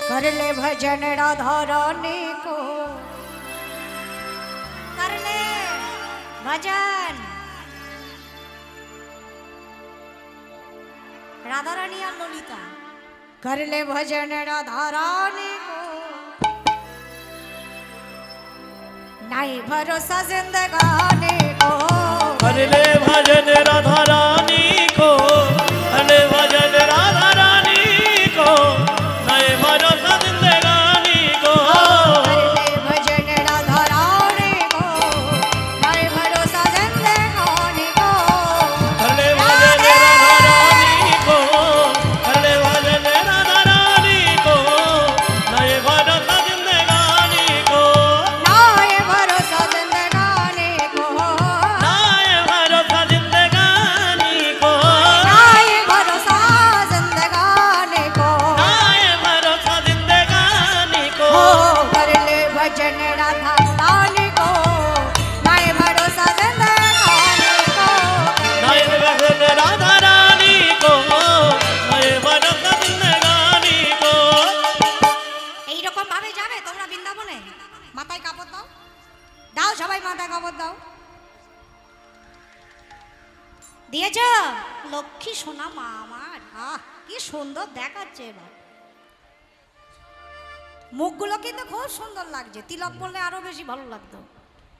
कर ले भजन राधा रानी को, कर ले भजन राधा रानी और ललिता, कर ले भजन राधा रानी को, नहीं भरोसा जिंदगानी को, कर ले भजन राधा रानी को, कर ले भजन राधा रानी को, नहीं भरोसा जिंदगानी को, कर ले भजन राधा रानी को, नहीं भरोसा जिंदगानी को, कर ले भजन राधा रानी को, कर ले भजन राधा रानी को, नहीं भरोसा जिंदगानी को, नहीं भरोसा जिंदगानी को, नहीं भरोसा जिंदगानी को, नहीं भरोसा जिंदगानी को, नहीं भरोसा जिंदगानी को, हो कर ले भजन राधा रानी को, नहीं भरोसा जिंदगानी को, नहीं भजन राधा रानी को, नहीं भरोसा जिंदगानी को। এইরকম ভাবে যাবে তোমরা বৃন্দাবনে? মাথায় কাপড় দাও, দাও সবাই মাথায় কাপড় দাও, দিয়েছ? লক্ষ্মী সোনা মা আমার, আহ কি সুন্দর দেখাচ্ছে এবার, মুখগুলো কিন্তু খুব সুন্দর লাগছে, তিলক পরলে আরো বেশি ভালো লাগতো,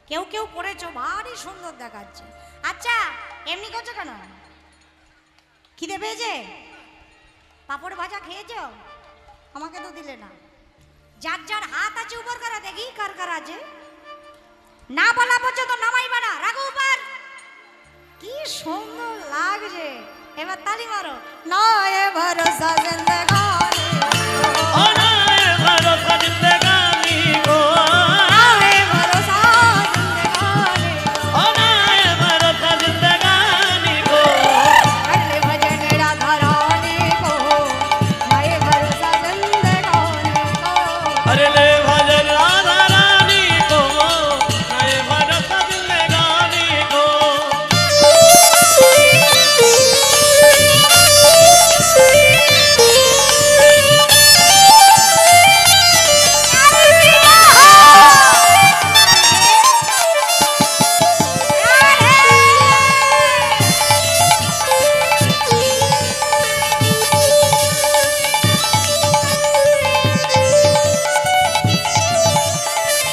কেউ কেউ পরেছো ভারী সুন্দর দেখাচ্ছে। আচ্ছা এমনি করছো কেন? খিদে পেয়েছে? পাপড় ভাজা খেয়েছো? আমাকে তো দিলে না। যার যার হাত আছে উপর করা, দেখি কার কার আছে, না বলা পর্যন্ত নামাইবা না, রাখো উপর। কি সুন্দর লাগছে, এবার তালি মারো। নয় ভরসা জিন্দেগানি ओ नहीं भरोसा जिंदगानी को, নয় ভরসা জিন্দেগানি ओ नहीं भरोसा जिंदगानी को, करले भजन राधा रानी को, नए भरोसा जिंदगानी को, अरे ले भजन राधा रानी को, नहीं भरोसा जिंदगानी को।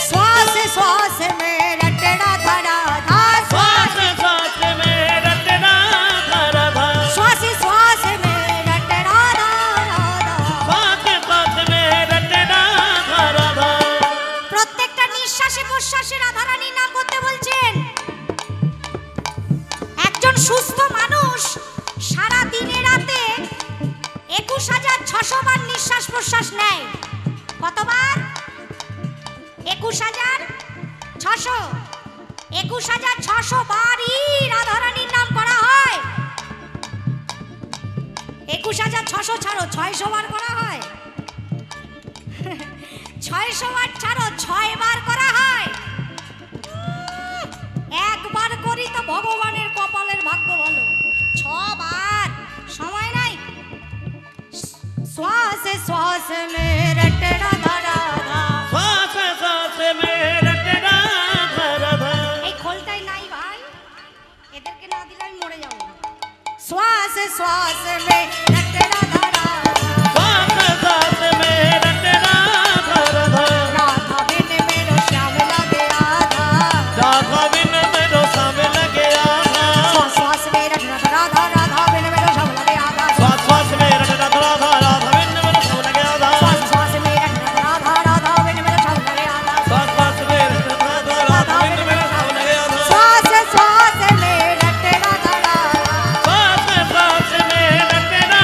श्वास श्वास में रटना धरा था, श्वास श्वास में रटना धरा था, श्वास श्वास में रटना धरा था। श्वास श्वास में रटना धरा था। প্রত্যেকটা নিঃশ্বাসে প্রশ্বাসে রাধারানীর নাম করতে বলছেন। একজন সুস্থ মানুষ সারা দিনে রাতে ২১,৬০০ বার নিঃশ্বাস প্রশ্বাস নেয়। কতবার? ২১,৬০০। ২১,৬০০ বারই রাধারানীর নাম করা হয়। ২১,৬০০ ছাড়ো, ৬০০ বার করা হয়। ৬০০ বার ছাড়ো, ৬ বার করা হয়। একবার করি তো ভগবানের কপালের ভাগ্য ভালো, ৬ বার সময় নাই। শ্বাস শ্বাস মে রটনা ধরা ধা। श्वास श्वास में रटना धरा था। এই খোলটাই নাই ভাই, এদেরকে না দিলে আমি মরে যাবো। শ্বাস শ্বাস মে রটনা ধরা ধা। श्वास श्वास में रटना धरा था। राधा बिन मेरो श्याम लगे आधा, राधा बिन मेरो श्याम लगे आधा। श्वास श्वास में रटना धरा धा, राधा बिन मेरो श्याम लगे आधा। श्वास श्वास में रटना धरा था, राधा बिन मेरो श्याम लगे आधा। श्वास श्वास में रटना धरा धा, राधा बिन मेरो श्याम लगे आधा। श्वास श्वास में रटना धरा था, राधा बिन मेरो श्याम लगे आधा। श्वास श्वास में रटना धरा, श्वास श्वास में रटना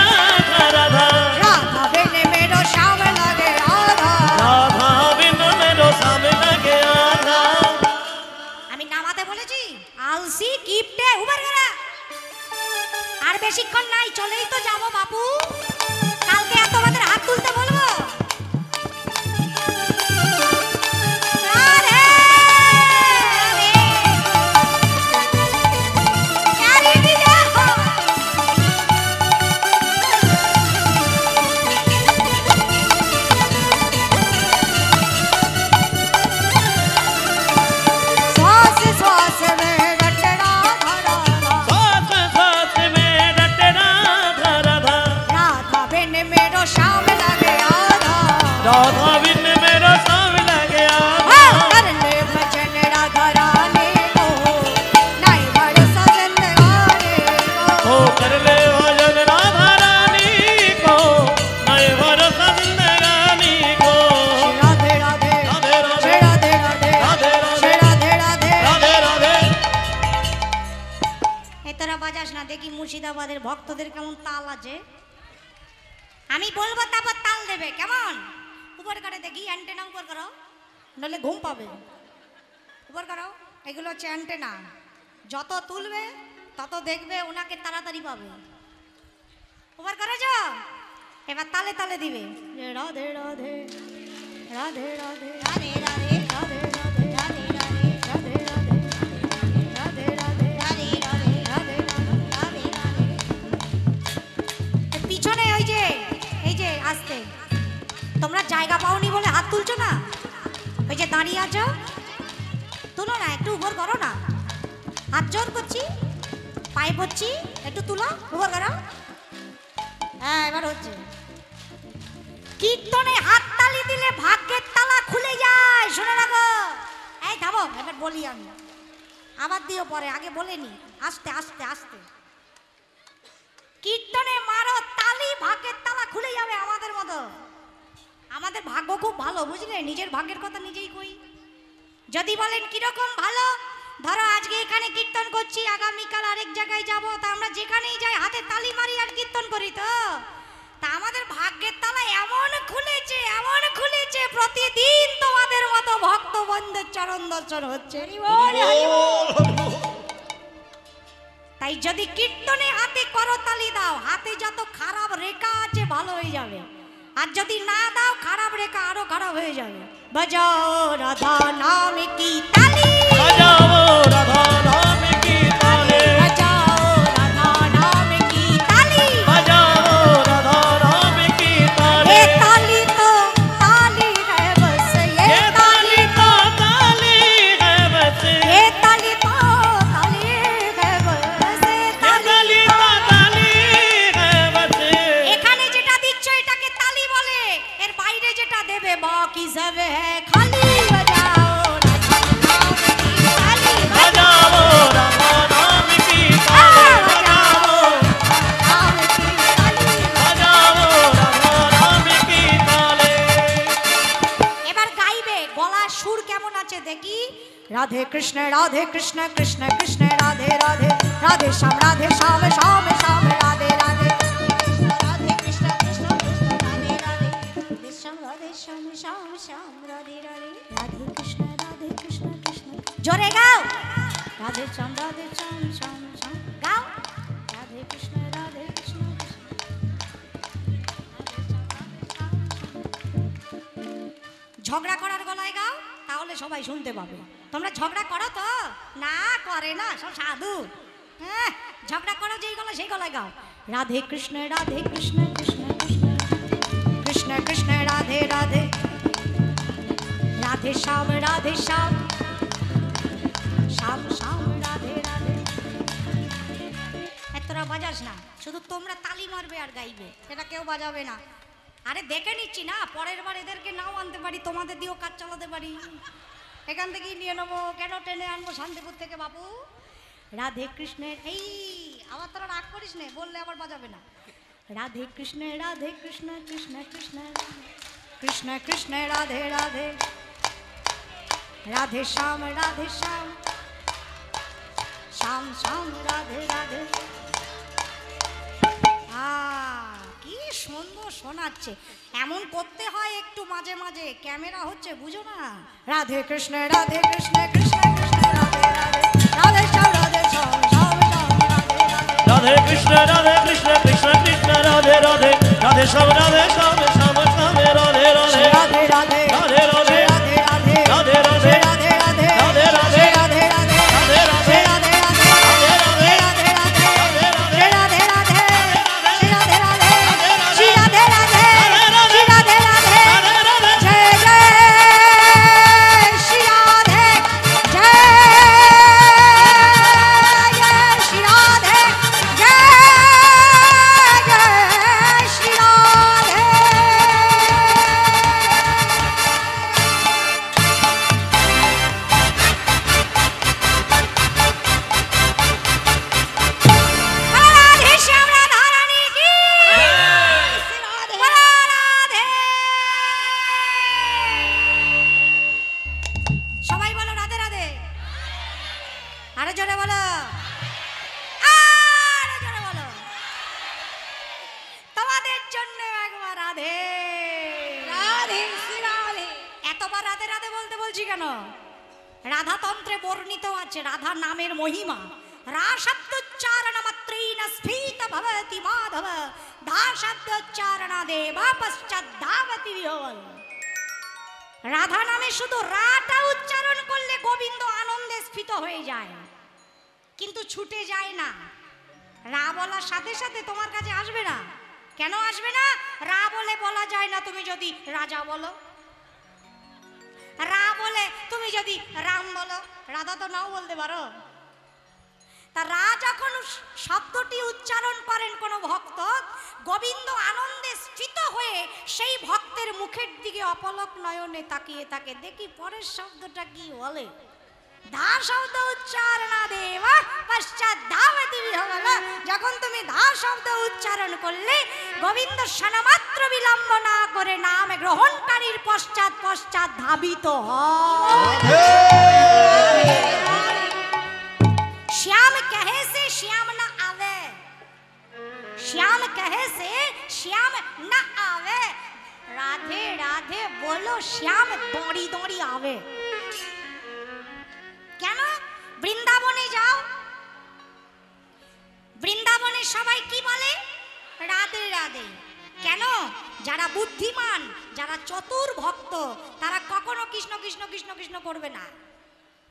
राधा बिन मेरा सब लगे कर ले भजन राधा रानी को नहीं भरोसा जिंदगानी को कर ले भजन राधा रानी को नहीं भरोसा जिंदगानी को राधे राधे राधे राधे राधे राधे राधे राधे राधे राधे राधे राधे এতরা বাজাস না দেখি মুর্শিদাবাদের ভক্তদের কেমন তাল আছে আমি বলবো তারপর তাল দেবে কেমন উপর করে দেখি অ্যান্টেনা উপর করো নলে ঘুম পাবে উপর করো এগুলো হচ্ছে অ্যান্টেনা যত তুলবে তত দেখবে ওনাকে তাড়াতাড়ি পাবে উপর করেছ এবার তালে তালে দিবে রাধে রাধে রাধে রাধে রাধে রাধে রাধে রাধে রাধে রাধে রাধে রাধে রাধে রাধে রাধে রাধে রাধে রাধে পিছনে ওই যে এই যে আসতে তোমরা জায়গা পাওনি বলে হাত তুলছো না ওই যে দাঁড়িয়ে আছো তুলো না একটু উপর করো না হাত জোর করছি পায়ে পড়ছি একটু তুলো উপর করো হ্যাঁ এবার হচ্ছে কীর্তনে হাত তালি দিলে ভাগ্যের তালা খুলে যায় শুনে রাখো এই থামো এবার বলি আমি আবার দিও পরে আগে বলেনি আস্তে আস্তে আস্তে কীর্তনে মারো তালি ভাগ্যের তালা খুলে যাবে আমাদের মতো আমাদের ভাগ্য খুব ভালো বুঝলে নিজের ভাগ্যের কথা নিজেই কই যদি বলেন কিরকম ভালো ধরো আজকে এখানে কীর্তন করছি আগামীকাল আরেক জায়গায় যাব তা আমরা যেখানেই যাই হাতে তালি মারি আর কীর্তন করি তো তা আমাদের ভাগ্যের তালা এমন খুলেছে প্রতিদিন তোমাদের মতো ভক্ত বন্ধের চরণ দর্শন হচ্ছে তাই যদি কীর্তনে হাতে করতালি দাও হাতে যত খারাপ রেখা আছে ভালো হয়ে যাবে আর যদি না দাও খারাপ রেখা আরো খারাপ হয়ে যাবে বাজাও রাধা নাম কি তালি বাজাও রাধা নাম কি তালি বাজাও রাধা নাম কি তালি বাজাও রাধা নাম কি তালি ये ताली तो ताली है बस ये ताली तो ताली है बस ये ताली तो ताली है बस ताली तो ताली है बस এখানে যেটা দিচ্ছ এটাকে তালি বলে এর বাইরে যেটা দেবে বাকি সব है খালি বাজাও রাধা নাম কি তালি বাজাও রাধা নাম কি তালি বাজাও নাম কি তালি বাজাও রাধা নাম কি তালি এবার গাইবে গলার সুর কেমন আছে দেখি রাধে কৃষ্ণ কৃষ্ণ কৃষ্ণ রাধে রাধে রাধে শ্যাম শ্যাম শ্যাম রাধে রাধে রাধে কৃষ্ণ কৃষ্ণ কৃষ্ণ রাধে রাধে রাধে শ্যাম শ্যাম শ্যাম রাধে রাধে রাধে কৃষ্ণ কৃষ্ণ জোরে গাও রাধে শ্যাম শ্যাম শ্যাম গাও রাধে কৃষ্ণ কৃষ্ণ ঝগড়া করার গলায় গাও তাহলে সবাই শুনতে পাবে তোমরা ঝগড়া করো তো না করে না সব সাধু হ্যাঁ ঝগড়া করো যেই গলা সেই গলায় গাও রাধে কৃষ্ণ কৃষ্ণ কৃষ্ণ কৃষ্ণ কৃষ্ণ রাধে রাধে রাধে শ্যাম শ্যাম শ্যাম রাধে রাধে এতটা বাজাস না শুধু তোমরা তালি মারবে আর গাইবে এটা কেউ বাজাবে না আরে দেখে নিচ্ছি না পরের বার এদেরকে নাও আনতে পারি তোমাদের দিয়েও কাজ চালাতে পারি এখান থেকেই নিয়ে নেবো কেন টেনে আনবো শান্তিপুর থেকে বাবু রাধে কৃষ্ণের এই আবার তোরা রাগ করিস না বললে আবার বাজাবে না রাধে কৃষ্ণ কৃষ্ণ কৃষ্ণ কৃষ্ণ কৃষ্ণ রাধে রাধে রাধে শ্যাম শ্যাম শ্যাম রাধে রাধে কি সুন্দর শোনাচ্ছে এমন করতে হয় একটু মাঝে মাঝে ক্যামেরা হচ্ছে বুঝো না রাধে কৃষ্ণ কৃষ্ণ কৃষ্ণ রাধে রাধে রাধে শ্যাম শ্যাম শ্যাম রাধে রাধে রাধে কৃষ্ণ কৃষ্ণ কৃষ্ণ রাধে রাধে রাধে শ্যাম শ্যাম শ্যাম রাধে রাধে রাধে রাধে রাধে রাধে রাধে রাধে রাধে রাধে রাধে রাধে রাধে রাধে রাধে রাধে রাধে রাধে রাধে রাধে বলতে বলছি কেন? রাধাতন্ত্রে বর্ণিত আছে রাধা নামের মহিমা। রা শব্দোচ্চারণ মাত্রেণ স্ফীত ভবতি মাধব, ধা শব্দোচ্চারণ দেবা পশ্চাৎ ধাবতি বিহবল। রাধা নামে শুধু রাটা উচ্চারণ করলে গোবিন্দ আনন্দে স্ফীত হয়ে যায়, কিন্তু ছুটে যায় না। রা বলার সাথে সাথে তোমার কাছে আসবে না। কেন আসবে না? রা বলে বলা যায় না তুমি যদি রাজা বলো, রা বলে তুমি যদি রাম বলো, রাধা তো নাও বলতে পারো। তা রা যখন শব্দটি উচ্চারণ করেন কোন ভক্ত, গোবিন্দ আনন্দে স্ফীত হয়ে সেই ভক্তের মুখের দিকে অপলক নয়নে তাকিয়ে থাকে, দেখি পরের শব্দটা কি বলে। ধা শব্দ উচ্চারণ দেবা পশ্চাৎ ধাবতি বিহবল। যখন তুমি ধা শব্দ উচ্চারণ করলে গোবিন্দ স্নানমাত্র বিলম্ব না করে নাম গ্রহণকারীর পশ্চাৎ পশ্চাৎ ধাবিত হয়। श्याम कहे से श्याम न आवे, श्याम कहे से श्याम न आवे। राधे राधे बोलो श्याम दौड़ी दौड़ी आवे। কেন? বৃন্দাবনে যাও, বৃন্দাবনে সবাই কি বলে? রাধে রাধে। কেন? যারা বুদ্ধিমান, যারা চতুর ভক্ত, তারা কখনো কৃষ্ণ কৃষ্ণ কৃষ্ণ কৃষ্ণ করবে না।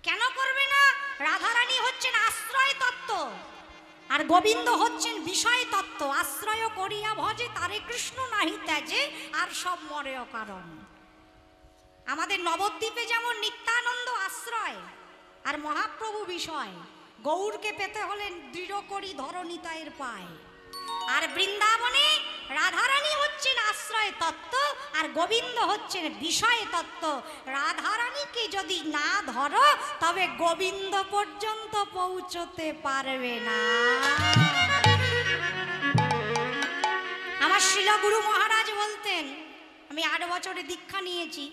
কেন করবে না? রাধারানী হচ্ছেন আশ্রয় তত্ত্ব, আর গোবিন্দ হচ্ছেন বিষয় তত্ত্ব। আশ্রয় করিয়া ভজে তারে কৃষ্ণ নাহি ত্যাজে, আর সব মরে অকারণ। আমাদের নবদ্বীপে যেমন নিত্যানন্দ আশ্রয় আর মহাপ্রভু বিষয়। গৌরকে পেতে হলে দৃঢ় করি ধরণিতায়ের পায়। আর বৃন্দাবনে রাধারানী হচ্ছেন আশ্রয় তত্ত্ব, আর গোবিন্দ হচ্ছেন বিষয় তত্ত্ব। রাধারানীকে যদি না ধরো তবে গোবিন্দ পর্যন্ত পৌঁছতে পারবে না। আমার শিলগুরু মহারাজ বলতেন, আমি 8 বছরে দীক্ষা নিয়েছি।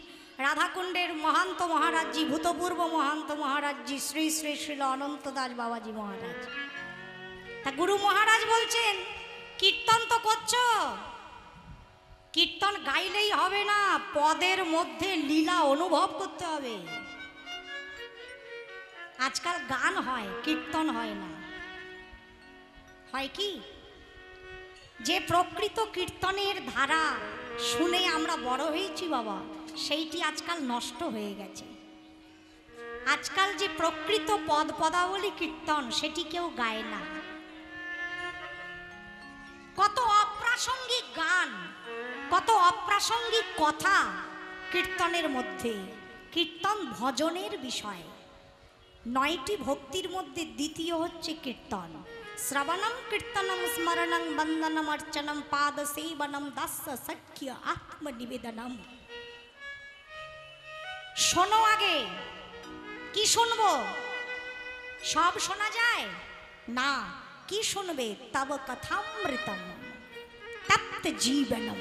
রাধাকুণ্ডের মহান্ত মহারাজজি, ভূতপূর্ব মহান্ত মহারাজজি শ্রী শ্রী শিল অনন্ত দাস বাবাজি মহারাজ। তা গুরু মহারাজ বলছেন, কীর্তন তো করছো, কীর্তন গাইলেই হবে না, পদের মধ্যে লীলা অনুভব করতে হবে। আজকাল গান হয়, কীর্তন হয় না। হয় কি? যে প্রকৃত কীর্তনের ধারা শুনে আমরা বড় হয়েছি বাবা, সেইটি আজকাল নষ্ট হয়ে গেছে। আজকাল যে প্রকৃত পদ পদাবলী কীর্তন, সেটি কেউ গায় না। কত অপ্রাসঙ্গিক গান, কত অপ্রাসঙ্গিক কথা কীর্তনের মধ্যে। কীর্তন ভজনের বিষয়। 9টি ভক্তির মধ্যে দ্বিতীয় হচ্ছে কীর্তন। শ্রবণম কীর্তনম স্মরণং বন্দনম অর্চনম পাদ সেবনম দাস্য সখ্য আত্মনিবেদনম। শোনো আগে। কি শুনবো? সব শোনা যায় না। কি শুনবে? তব কথামৃতম তপ্ত জীবনম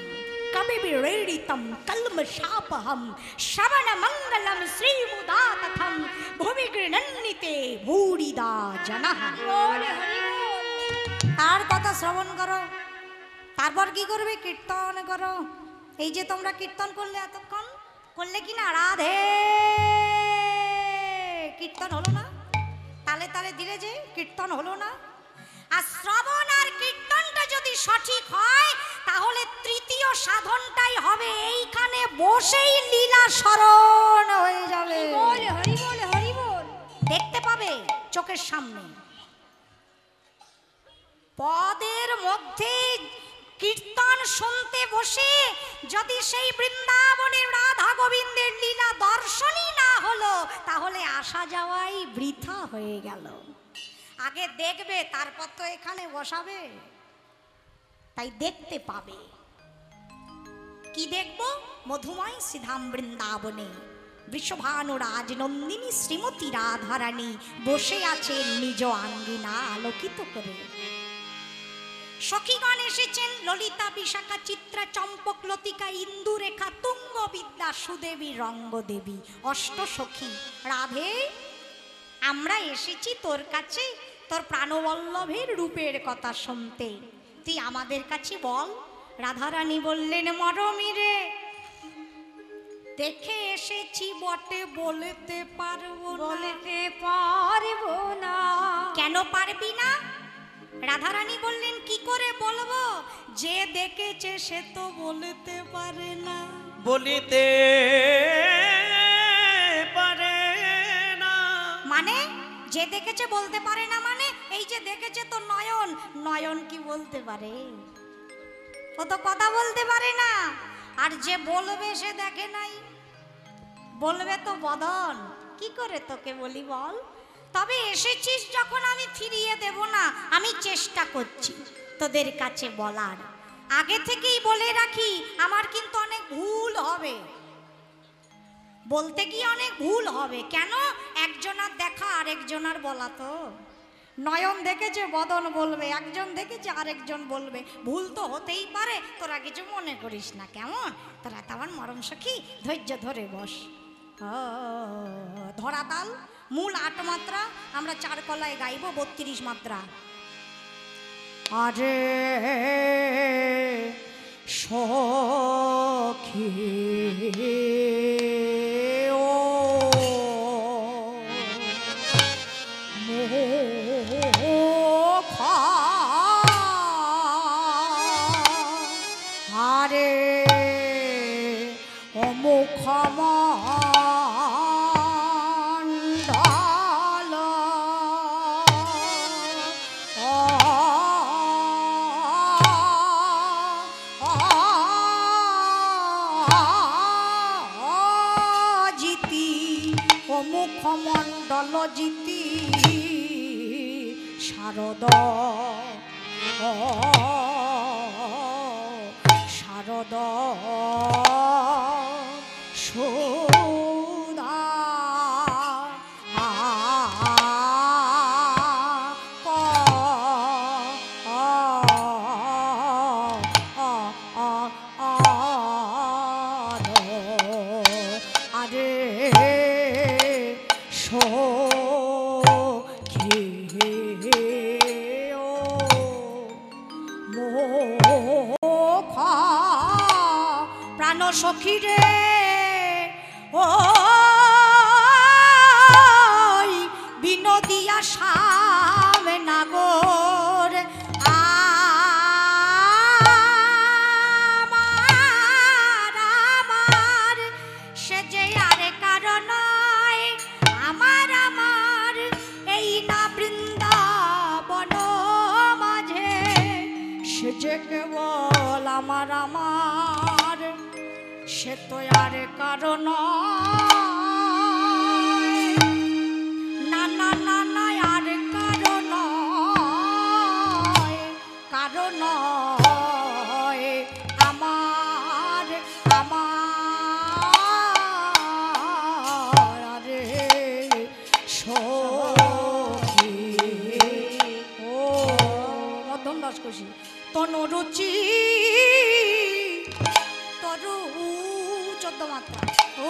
কবি বিরেড়িতম কলমশাপহম শ্রবণ মঙ্গলম শ্রীমুদাতথম ভুবি গৃণন্বিতে ভূরিদা জনঃ। তার কথা শ্রবণ করো, তারপর কি করবে? কীর্তন করো। এই যে তোমরা কীর্তন করলে, এতক্ষণ করলে কি না রাধে কীর্তন হলো না? তালে তালে দিলে যে কীর্তন হলো না? আর শ্রবণ আর কীর্তনটা যদি সঠিক হয়, তাহলে তৃতীয় সাধনটাই হবে এইখানে বসেই লীলা স্মরণ হয়ে যাবে। দেখতে পাবে চোখের সামনে। পদের মধ্যে কীর্তন শুনতে বসে যদি সেই বৃন্দাবনের রাধা গোবিন্দের লীলা দর্শনই না হলো, তাহলে আসা যাওয়াই বৃথা হয়ে গেল। আগে দেখবে, তারপর তো এখানে বসাবে। তাই দেখতে পাবে। কি দেখবো? মধুময় শ্রীধাম বৃন্দাবনে বৃষভানু রাজনন্দিনী শ্রীমতী রাধারানী বসে আছেন নিজ আঙ্গিনা আলোকিত করে। সখীগণ এসেছেন, ললিতা, বিশাখা, চিত্রা, চম্পক, লতিকা, ইন্দুরেখা, তুঙ্গ বিদ্যা, সুদেবী, রঙ্গদেবী, অষ্টসখী। রাধে, আমরা এসেছি তোর কাছে তোর প্রাণবল্লভের রূপের কথা শুনতে। তুই আমাদের কাছে বল। রাধারানী বললেন, মরমিরে দেখে এসেছি বটে বলতে পারবো না। বলতে পারবো না। কেন পারবি না? রাধারানী বললেন কি করে বলবো, যে দেখেছে সে তো বলতে পারে না। বলিতে পারে না মানে যে দেখেছে বলতে পারে না, মানে এই যে দেখেছে তো নয়ন, নয়ন কি বলতে পারে? ও তো কথা বলতে পারে না। আর যে বলবে সে দেখে নাই, বলবে তো বদন। কি করে তোকে বলি বল? তবে এসেছিস যখন আমি ফিরিয়ে দেব না, আমি চেষ্টা করছি তোদের কাছে বলার। আগে থেকেই বলে রাখি আমার কিন্তু অনেক ভুল হবে, বলতে গিয়ে অনেক ভুল হবে। কেন? একজনার দেখা আরেকজনার বলা তো। নয়ন দেখেছে বদন বলবে, একজন দেখেছে আরেকজন বলবে, ভুল তো হতেই পারে। তোরা কিছু মনে করিস না, কেমন? তোরা তো আমার মরম সখী, ধৈর্য ধরে বস। ধরাতাল মূল 8 মাত্রা, আমরা 4 কলায় গাইব 32 মাত্রা। আরে সখী ও মোখা, আরে ও মুখমণ্ডল জিতি, ও মুখমণ্ডল জিতি শারদ শারদ সুধা আরে সখী ও মোখা, প্রাণ সখী রে ও বিনোদিয়া সামে নাগর, আমার সে যে আর কারণ আমার, আমার এই না বৃন্দাবন মাঝে, সে যে কেবল আমার, আমার সে তো আর কারণ না, না না না আর কারণ, কারণ আমার, আমার রে সখী ও মধ্যম দাস খুশি তনুরুচি তরু 14 মাত্রা। ও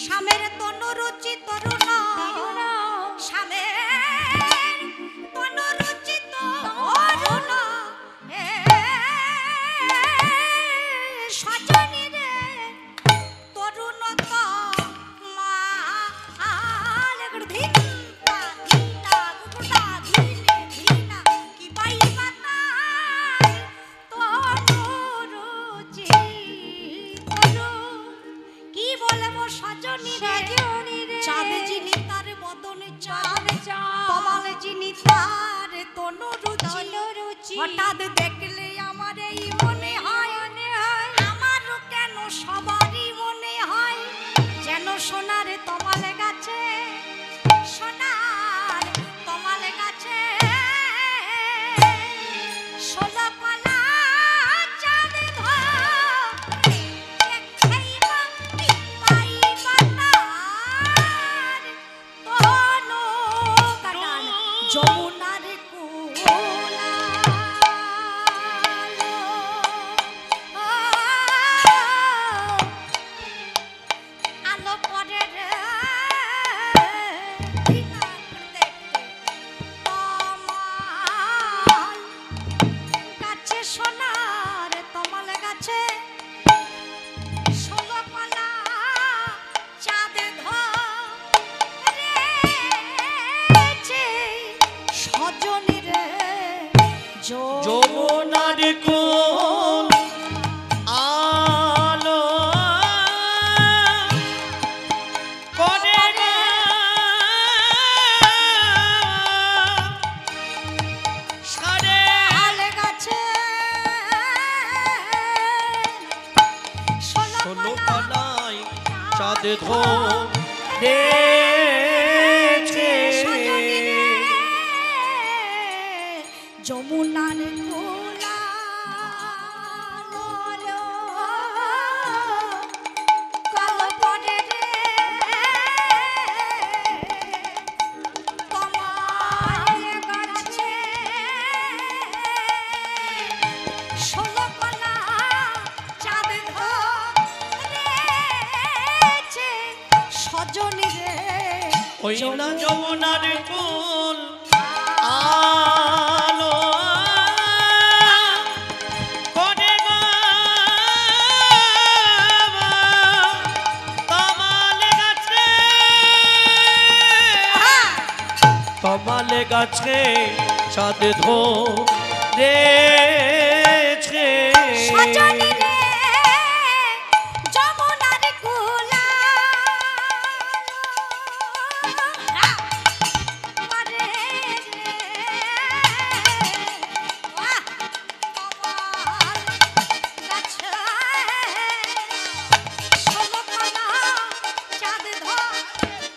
স্বামের তনুরুচি তরুণ, স্বামের তনুরুচি তরুণ, সজনী রে তরুণ তো মাল ধিনা ধিনা গুনা ধিনে ধিনা কি পাই মাতা তনুরুচি তরু। কি বলবো সজনী রে, চাঁদ যিনি তার বদনে চাঁদ, কমাল যিনি তার তনুরুচি। হঠাৎ দেখলে আমার এই মনে হয়, আমারও কেন সবারই মনে হয় যেন সোনার তমাল গাছে, সোনার তমাল গাছে 16 কলা চাঁদ ধরে সেই পাই পাতার তনু কাটান যমুনার কোলা। ধরেছে যমুনার কোলা কালো পরে রে তোমার গাছে ষোলো কলা চাঁদ ধরেছে সজনী রে ওই না যমুনার কুল আলো করে গো তমালে গাছে তমালে গাছে চাঁদ ধরেছে সজনী রে যমুনার কোলা পরে রে তোমার গাছে ষোলো কলা চাঁদ ধরেছে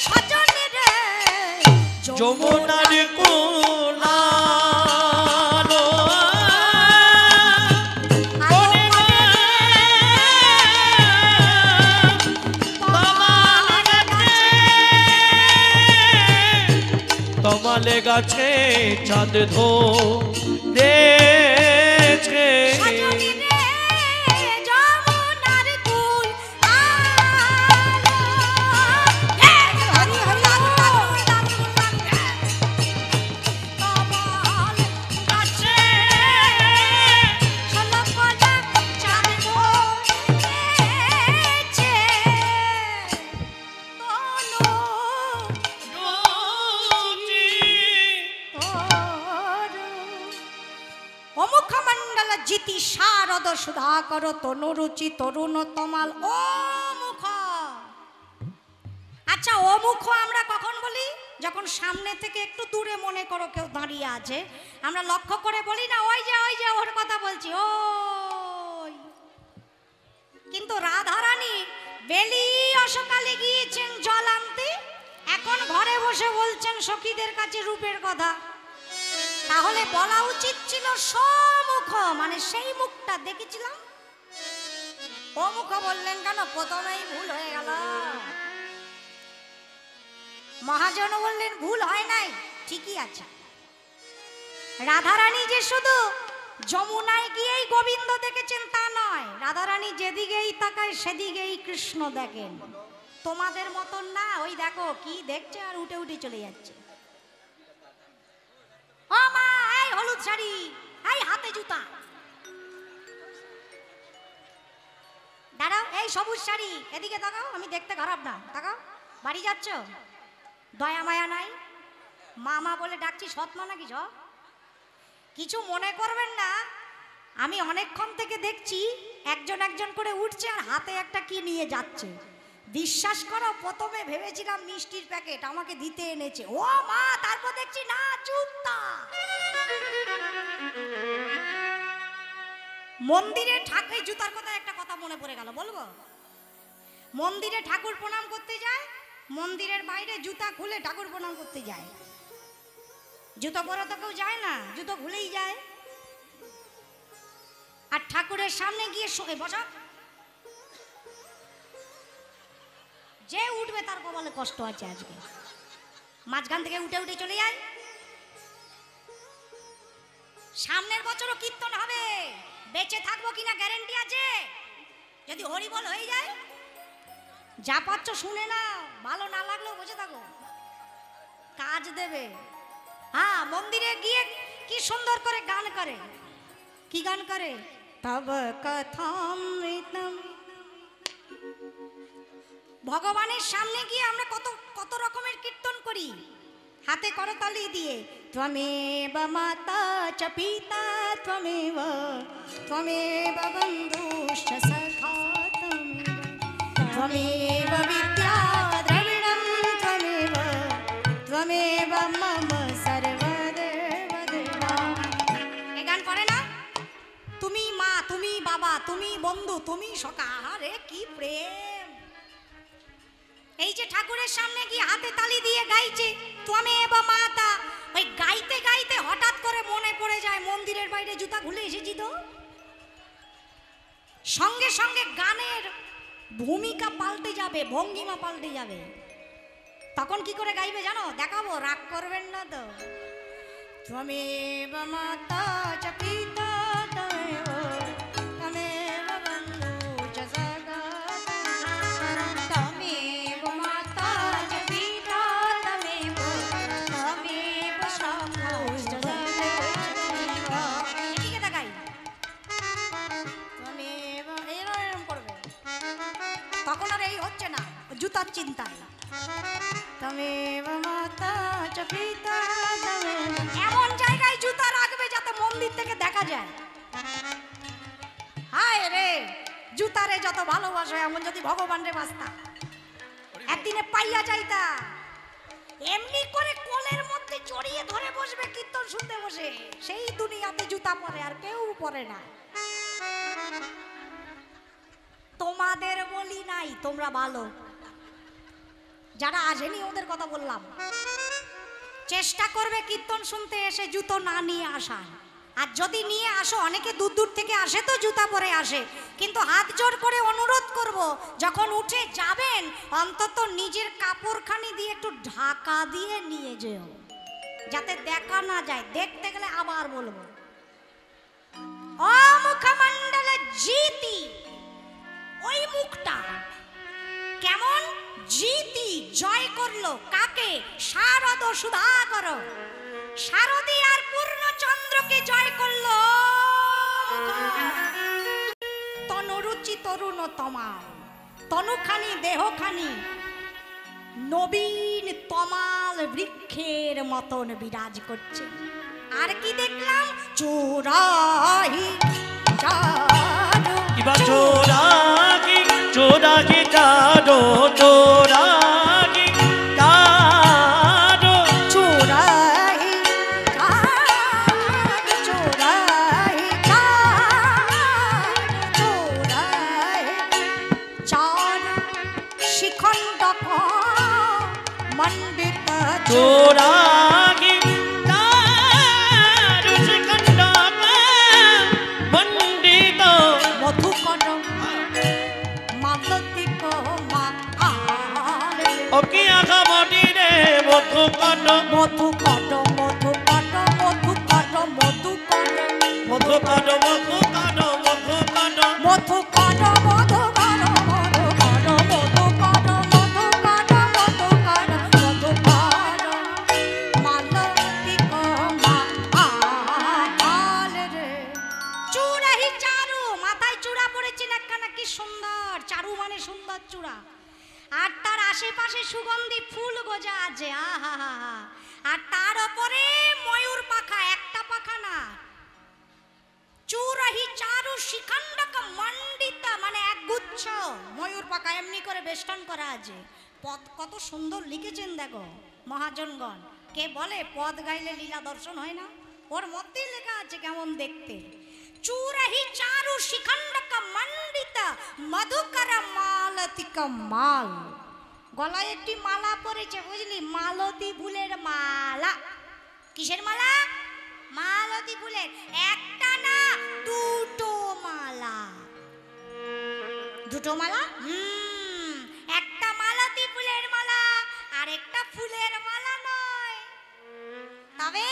সজনী রে যমুনার কুল আলো করে গো তমালে গাছে চাঁদ ধরেছে সজনী রে যমুনার কুল আলো হরি হরি কমল গাছে ষোলো কলা চাঁদ ধরেছে তনু অমুখ মণ্ডল জিতি শারদ সুধাকর তনুরুচি তরুণ তমাল অমুখ। আচ্ছা অমুখ আমরা কখন বলি? যখন সামনে থেকে একটু দূরে মনে করো কেউ দাঁড়িয়ে আছে, আমরা লক্ষ্য করে বলি না ওই যে ওর কথা বলছি ওই। কিন্তু রাধারানী বেলি অসকালে গিয়েছেন জল আনতে, এখন ঘরে বসে বলছেন সখীদের কাছে রূপের কথা। তাহলে বলা উচিত ছিল সমুখ, মানে সেই মুখটা দেখেছিলাম। ও মুখ বললেন কেন? প্রথমেই ভুল হয়ে গেল। মহাজন বললেন ভুল হয় নাই, ঠিকই আছে। রাধারানী যে শুধু যমুনায় গিয়েই গোবিন্দ দেখেছেন তা নয়, রাধারানী যেদিকেই তাকায় সেদিকেই কৃষ্ণ দেখেন। তোমাদের মতন না, ওই দেখো কি দেখছে আর উঠে উঠে চলে যাচ্ছে। ও মা, এই হলুদ শাড়ি, এই হাতে জুতা, দাঁড়াও, এই সবুজ শাড়ি, এদিকে তাকাও, আমি দেখতে খারাপ না, তাকাও। বাড়ি যাচ্ছ? দয়া মায়া নাই? মামা বলে ডাকছি, সৎ মা নাকি সব? কিছু মনে করবেন না, আমি অনেকক্ষণ থেকে দেখছি একজন একজন করে উঠছে আর হাতে একটা কি নিয়ে যাচ্ছে। বিশ্বাস করো, প্রথমে ভেবেছিলাম মিষ্টির প্যাকেট, আমাকে দিতে এনেছে। ও মা, তারপর দেখছি না, জুতা। মন্দিরে ঠাকুর, জুতার কথা একটা কথা মনে পড়ে গেল, বলবো? মন্দিরে ঠাকুর প্রণাম করতে যায়, মন্দিরের বাইরে জুতা খুলে ঠাকুর প্রণাম করতে যায়। জুতো পরে তো কেউ যায় না, জুতো খুলেই যায়। আর ঠাকুরের সামনে গিয়ে বসা, যে উঠবে তার কপালে কষ্ট আছে আজকে। মাঝখান থেকে উঠে উঠে চলে যায়। সামনের বছরও কীর্তন হবে, বেঁচে থাকবো কিনা গ্যারেন্টি আছে? যদি হরিবল হয়ে যায়, যা পাচ্ছ শুনে না, ভালো না লাগলেও বসে থাকো, কাজ দেবে। হ্যাঁ, মন্দিরে গিয়ে কি সুন্দর করে গান করে। কি গান করে? তব কথামৃতম। ভগবানের সামনে গিয়ে আমরা কত কত রকমের কীর্তন করি, হাতে করতালি দিয়ে। ত্বমেব মাতা চ পিতা ত্বমেব, ত্বমেব বন্ধুশ্চ সখা ত্বমেব বিদ্যা দ্রবিণম ত্বমেব, ত্বমেব মম সর্বদেব দেবা। এ গান করে না? তুমি মা, তুমি বাবা, তুমি বন্ধু, তুমি সখা। আরে কি প্রেম! এই যে ঠাকুরের সামনে গিয়ে হাতে তালি দিয়ে গাইছে ত্বমেব মাতা, ওই গাইতে গাইতে হঠাৎ করে মনে পড়ে যায় মন্দিরের বাইরে জুতা খুলে এসেছি তো। সঙ্গে সঙ্গে গানের ভূমিকা পাল্টে যাবে, ভঙ্গিমা পাল্টে যাবে। তখন কি করে গাইবে জানো? দেখাবো, রাগ করবেন না তো। ত্বমেব মাতা চ পিতা তমেব তমেব বন্ধু চ সখা, তমেব মাতা চ পিতা তমেব তমেব সখা চ সখা। এদিকে তাকাই। ত্বমেব, এরকম করবে। তখন আর এই হচ্ছে না, জুতার চিন্তায়। তমেব মাতা চ পিতা তমেব, এমন জায়গায় জুতা রাখবে যাতে মন্দির থেকে দেখা যায়। হায় রে, জুতারে যত ভালোবাসো, এমন যদি ভগবান রে বাস্তা, একদিনে পাইয়া যাইতা। এমনি করে কোলের মধ্যে জড়িয়ে ধরে বসবে কীর্তন শুনতে বসে। সেই দুনিয়াতে জুতা পরে, আর কেউ পরে না। তোমাদের বলি নাই, তোমরা ভালো। যারা আসেনি ওদের কথা বললাম। চেষ্টা করবে কীর্তন শুনতে এসে জুতো না নিয়ে আসা। আর যদি নিয়ে আসো, অনেকে দূর দূর থেকে আসে তো জুতা পরে আসে, কিন্তু হাত জোড় করে অনুরোধ করব, যখন উঠে যাবেন অন্তত নিজের কাপড়খানি দিয়ে একটু ঢাকা দিয়ে নিয়ে যেও, যাতে দেখা না যায়। দেখতে গেলে আবার বলবো, ও মুখমণ্ডলে জিতি, ওই মুখটা কেমন? জিতি, জয় করলো কাকে? শারদ সুধাকর, শারদী আর পূর্ণচন্দ্রকে জয় করলো। তনুরুচি তরুণ তমাল, তনুখানি দেহখানি নবীন তমাল বৃক্ষের মতন বিরাজ করছে। আর কি দেখলাম? চোরাহি চারু, কিবা চোরাগি চোরাগি চারো, চোরাগি চারো, চোরাহি চারু, চোরাহি চারু, চোরাহি চারু, শিখণ্ডক মণ্ডিত চোরাগি চারো, শিখণ্ডক মণ্ডিত মধুকর মালতিক মালে, অকি আঘা মডিরে মধুকট, মধুকর মধুকর মধুকর মধুকর মধুকট মধুকট মধুকট, মধুকর মধুকর মধুকর মধুকর মধুকর মধুকর মধুকর মালতিক মালে রে। চূড়াহি চারু, মাথায় চূড়া পড়েছেন একখানা, কি সুন্দর। চারু মানে সুন্দর চূড়া। আর তার আশেপাশে সুগন্ধি ফুল গোজা আছে, আহা হা হা। আর তার উপরে ময়ূর পাখা, একটা পাখা না। চূড়াহি চারু শিখণ্ডক মণ্ডিতা, মানে একগুচ্ছ ময়ূর পাখা এমনি করে বেষ্টন করা আছে। পদ কত সুন্দর লিখেছেন দেখো মহাজনগণ। কে বলে পদ গাইলে লীলা দর্শন হয় না? ওর মধ্যেই লেখা আছে কেমন দেখতে। চূড়াহি চারু শিখণ্ডক মণ্ডিতা মধুকর মালতিক মাল, গলায় একটি মালা পরেছে, বুঝলি? মালতী ফুলের মালা। কিসের মালা? মালতী ফুলের। একটা না, দুটো মালা। দুটো মালা? একটা মালতী ফুলের মালা, আর একটা ফুলের মালা নয়। তবে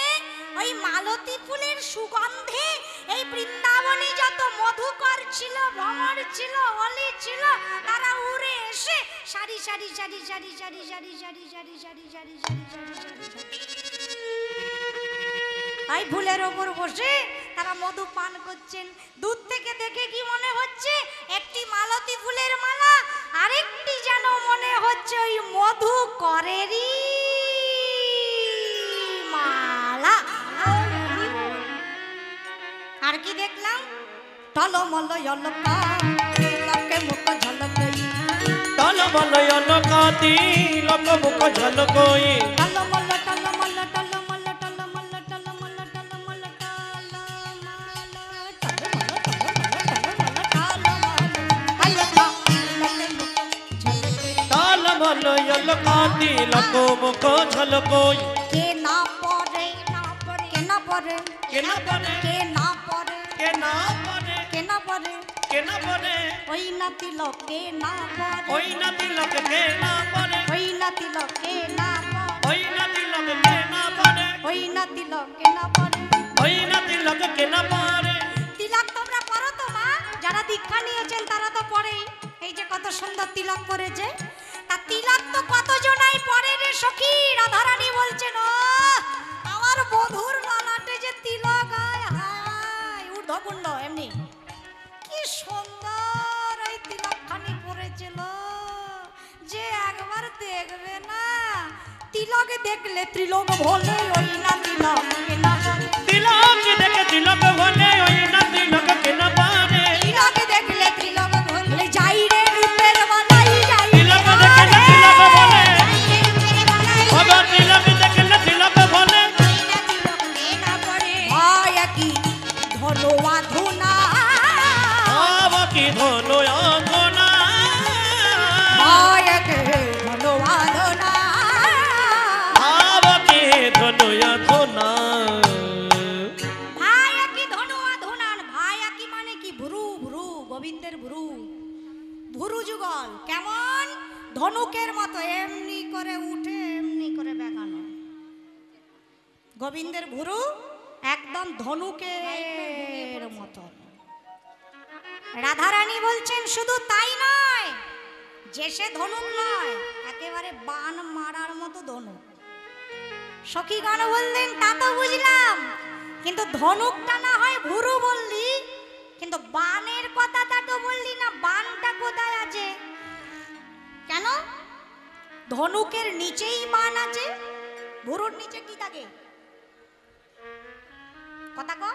ওই মালতী ফুলের সুগন্ধে এই বৃন্দাবনে যত মধুকর ছিল, ভ্রমর ছিল, অলি ছিল, তারা উড়ে এসে সারি সারি সারি সারি সারি সারি সারি সারি সারি সারি সারি সারি সারি এই ফুলের ওপর বসে তারা মধু পান করছেন। দূর থেকে দেখে কি মনে হচ্ছে? একটি মালতী ফুলের মালা, আরেকটি যেন মনে হচ্ছে ওই মধু করেরই মালা। আর কি দেখলাম? টলমল অলকা তিলকে মুখ ঝলকই, টলমল অলকা তিলক মুখ ঝলকই, টলমল টলমল টলমল টলমল টলমল টলমল টলমল টলমল তিলক মুখ ঝলকই কে না পরে কে না পরে কে না পরে কে না পরে কে না পরে কে না পরে কে না পরে ওই না তিলক কে না পরে ওই না তিলক কে না পরে ওই না তিলক কে না পরে ওই না তিলক কে না পরে ওই না তিলক কে না পরে ওই না তিলক কে না পরে তিলক তোমরা পরো তো মা, যারা দীক্ষা নিয়েছেন তারা তো পরেই। এই যে কত সুন্দর তিলক করেছে, তা তিলক তো কতজনাই পরে রে সখী। রাধারানী বলছেন ও আমার বধুর ললাটে যে তিলক হয় হায় ঊর্ধ্বপুণ্ড এমনি কি সুন্দর এই তিলকখানি পরেছিল, যে একবার দেখবে না তিলক দেখলে ত্রিলোক ভোলে। ওই না তিলক কে না পরে তিলক দেখে তিলক বলে ওই না তিলক কে না পরে তিলক দেখলে তিলক ভুলে যাই রে রূপের বালাই যাই তিলক দেখে তিলক বলে ওগো তিলক দেখলে তিলক বলে ভাই কি ধনোয়া ধুনা আবা কি ধনো আধনা ভাই কে ধনোয়া ধুনা আবা কি ধনো আধনা ভাই কি ধনোয়া ধুনান। ভাই কি মানে কি ভুরু ভুরু, গোবিন্দের ভুরু ভুরু যুগল কেমন ধনুকের মতো এমনি করে উঠে এমনি করে বেঁকানো। গোবিন্দের ভুরু একদম ধনুকের মতো। রাধারানী বলছেন শুধু তাই নয়, যে সে ধনুক নয়, একেবারে বান মারার মতো ধনুক। সখীগণ বললেন তা তো বুঝলাম, কিন্তু ধনুকটা না হয় ভুরু বললি, কিন্তু বানের কথাটা তো বললি না। বানটা কোথায় আছে? কেন ধনুকের নিচেই বান আছে, ভুরুর নিচে কি থাকে? কথা কো,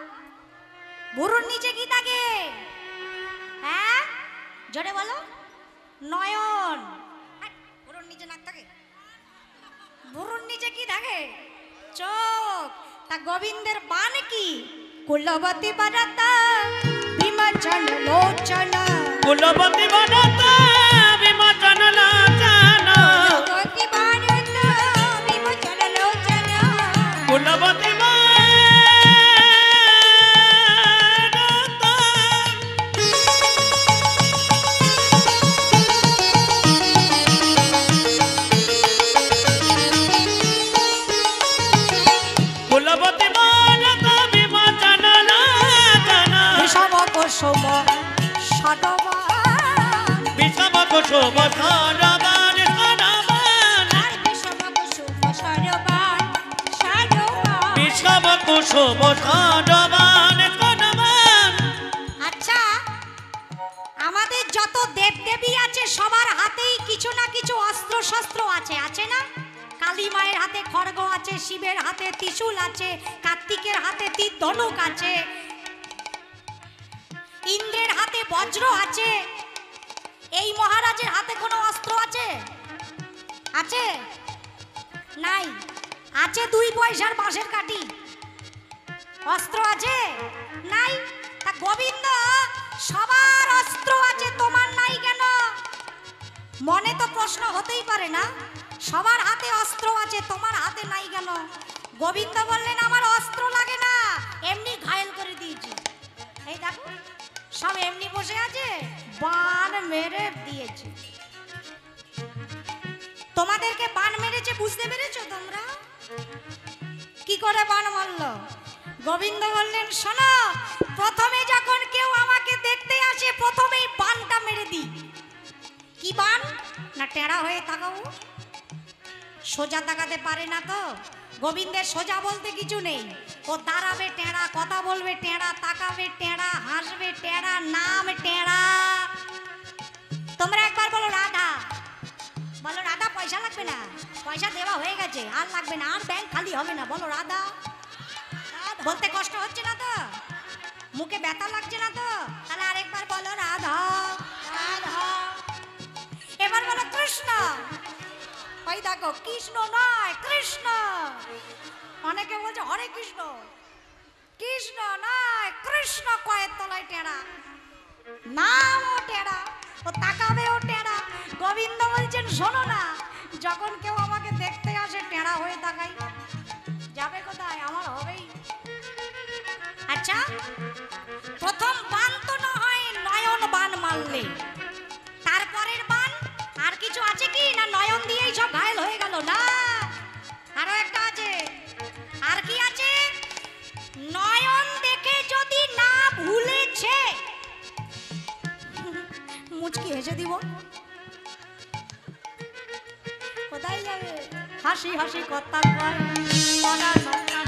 ভুরুর নিচে কি থাকে? হ্যাঁ জোরে বলো। নয়ন। ভুরুর নিচে নাক থাকে? ভুরুর নিচে কি থাকে? চোখ। তা গোবিন্দের বান কি? কুলবতী বাজাতা বিমোচন লোচন, কুলবতী বাজাতা বিমোচন লোচন, কুলবতী বাজাতা বিমোচন লোচন, কুলবতী কুলবতী বাজাতা বিমোচন লোচন, বিষম কুসুম সদবান, বিষম কুসুম সরবান সরবান, আর বিষম কুসুম সদবান সদবান। বিষম কুসুম সরবান সরবান। আচ্ছা, আমাদের যত দেবদেবী আছে সবার হাতেই কিছু না কিছু অস্ত্র শস্ত্র আছে, আছে না? কালী মায়ের হাতে খড়গ আছে, শিবের হাতে ত্রিশূল আছে, কার্তিকের হাতে তীর ধনুক আছে, ইন্দ্রের হাতে বজ্র আছে। এই মহারাজের হাতে কোনো অস্ত্র আছে? আছে? নাই। আছে 2 পয়সার বাঁশের কাঠি। অস্ত্র আছে? নাই। তা গোবিন্দ সবার অস্ত্র আছে, তোমার নাই কেন? মনে তো প্রশ্ন হতেই পারে না, সবার হাতে অস্ত্র আছে, তোমার হাতে নাই কেন? গোবিন্দ বললেন আমার অস্ত্র লাগে না, এমনি ঘায়েল করে দিয়েছি। এই দেখো সব এমনি বসে আছে, বান মেরে দিয়েছে। তোমাদেরকে বান মেরেছে, বুঝতে পেরেছো তোমরা? কি করে বান মারলো? গোবিন্দ বললেন শোনো, প্রথমে যখন কেউ আমাকে দেখতে আসে প্রথমেই বানটা মেরে দিই। কি বান? না টেরা হয়ে তাকাবো, সোজা তাকাতে পারে না তো। গোবিন্দের সোজা বলতে কিছু নেই, ও দাঁড়াবে টেরা, কথা বলবে টেরা, তাকাবে টেরা, হাসবে টেরা, নাম টেরা। তোমরা একবার বলো রাধা, বলো রাধা। পয়সা লাগবে না, পয়সা দেওয়া হয়ে গেছে, আর লাগবে না, আর ব্যাংক খালি হবে না। বলো রাধা। বলতে কষ্ট হচ্ছে না তো? মুখে ব্যথা লাগছে না তো? তাহলে আরেকবার বলো রাধা রাধা। এবার বলো কৃষ্ণ। ওই দেখো কৃষ্ণ নয় কৃষ্ণ। অনেকে বলছে হরে কৃষ্ণ, কৃষ্ণ নয় কৃষ্ণ। কয়ের তলায় টেরা, নামও টেরা, ও তাকাবেও টেরা। গোবিন্দ বলছেন শোনো না, যখন কেউ আমাকে দেখতে আসে টেঁড়া হয়ে তাকাই, যাবে কোথায়, আমার হবেই। আচ্ছা, প্রথম বান তো না হয় নয়ন বান মারলে, তারপরের বান আর কিছু আছে কি না? নয়ন দিয়েই সব ঘায়ল হয়ে গেল না, আরো একটা আছে। আর কি আছে? নয়ন দেখে যদি না ভুলেছে, মুচকি হেসে দিব। কোথায় যাবে? হাসি হাসি কথা কয় মনা নৌকা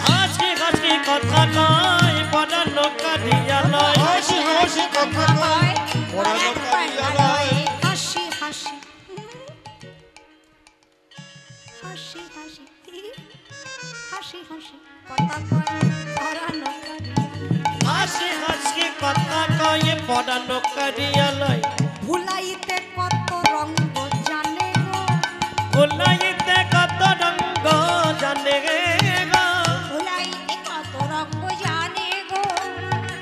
হাসি হাসি কথা কয় পড়া নৌকা দিয়া লয়। হাসি হাসি কথা কয় পড়া নৌকা দিয়া লয়। হাসি হাসি হাসি হাসি হাসি হাসি কথা কয় পড়া নৌকা দিয়া লয়। হাসি হাসি কথা কয় পড়া নৌকা দিয়া লয়। ভুলাইতে কত রঙ্গ জানে গো, ভুলাইতে কত রঙ্গ জানে গো। ভুলাইতে কত রঙ্গ জানে গো,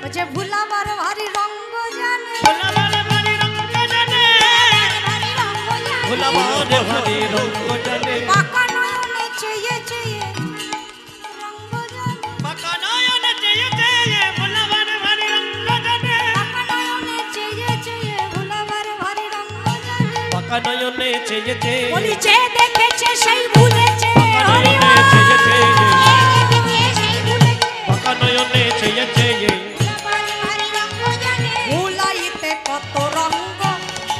ও যে ভুলাবার ভারী রঙ্গ জানে, ভোলাবার ভারী রঙ্গ জানে, ভারী রঙ্গ জানে। ভোলাবার ভারী রঙ্গ জানে। পাকা নয়নে চেয়ে চেয়ে রঙ্গ জানে, পাকা নয়নে চেয়ে চেয়ে ভোলাবার ভারী রঙ্গ জানে। পাকা নয়নে চেয়ে চেয়ে ভুলাবার ভারী রঙ্গ জানে। পাকা নয়নে চেয়ে চেয়ে বলি যে দেখেছে সেই ভুলেছে, পাকা হরি নয়নে বল। চেয়ে চেয়ে যে দেখেছে সেই ভুলেছে, পাকা নয়নে চেয়ে চেয়ে ভুলাবার ভারী রঙ্গ জানে। ভুলাইতে কত রঙ্গ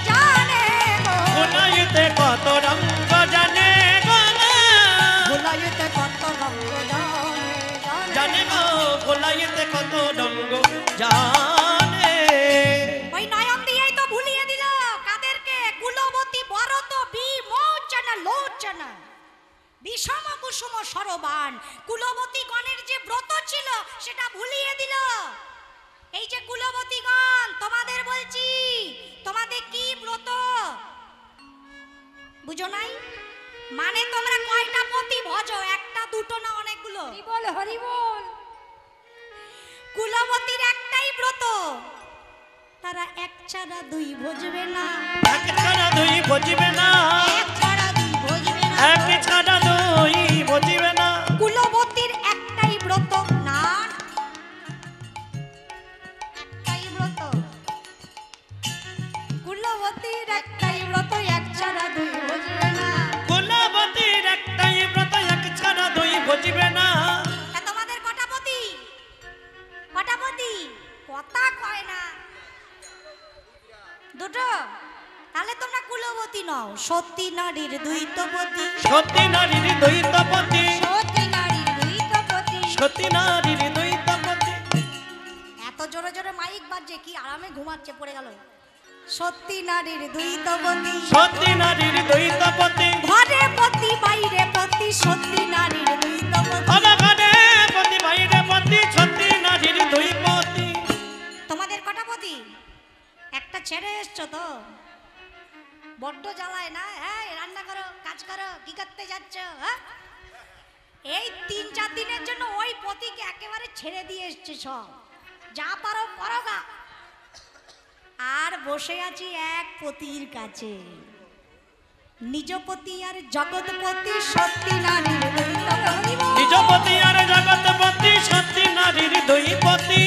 জানে গো, ভুলাইতে কত রঙ্গ জানে গো। ভুলাইতে কত রঙ্গ জানে জানে গো, ভুলাইতে কত রঙ্গ জানে। ওই নয়ন দিয়েই তো ভুলিয়ে দিল কাদেরকে? কুলবতী বরত বিমোচন লোচন বিষম কুসুম সরবান। কুলবতী গণের যে ব্রত ছিল সেটা ভুলিয়ে দিল। এই যে কুলবতী গণ, তোমাদের বলছি, তোমাদের কি ব্রত বুঝো নাই? মানে তোমরা কয়টা পতি ভজো? একটা দুটো না অনেকগুলো? হরিবল হরিবল। কুলবতীর একটাই ব্রত, তারা এক ছাড়া দুই ভজবে না, এক ছাড়া দুই বুঝিবে না, এক ছাড়া দুই ভজবে না। এক ছাড়া দুই বুঝিবে না। কুলবতীর একটাই ব্রত, না একটাই ব্রত, কুলবতীর একটাই ব্রত, এক ছাড়া দুই ভজবে না। কুলবতীর একটাই ব্রত, এক ছাড়া দুই বুঝিবে না। তা তোমাদের কটা পতি? কটা পতি? কথা কয় না, দুটো। তাহলে তোমরা কুলবতী নও, সত্যি নারীর দ্বৈতপতি। সতী নারীর দ্বৈতপতি, সত্যি নারীর দ্বৈতপতি। সতী নারীর দ্বৈতপতি। এত জোরে জোরে মাইক বাজছে, কি আরামে ঘুমাচ্ছে, পড়ে গেল। সত্যি নারীর দ্বৈতপতি, সতী নারীর দ্বৈতপতি। ঘরে পতি বাইরে পতি, সত্যি নারীর দ্বৈতপতি। অনঘনে পতি বাইরে পতি, সতী নারীর দ্বৈতপতি। তোমাদের কটা পতি? একটা ছেড়ে এসছো তো, বড্ড জ্বালায় না? হ্যাঁ, রান্না করো, কাজ করো, কি করতে যাচ্ছ? হ্যাঁ, এই 3-4 দিনের জন্য ওই পতিকে একেবারে ছেড়ে দিয়ে এসছে সব। যা পারো করো গা। আর বসে আছি এক পতির কাছে, নিজপতি আর জগৎপতি, সত্যি নারীর দ্বৈতপতি। নিজপতি আর জগৎপতি, সতী নারীর দ্বৈতপতি।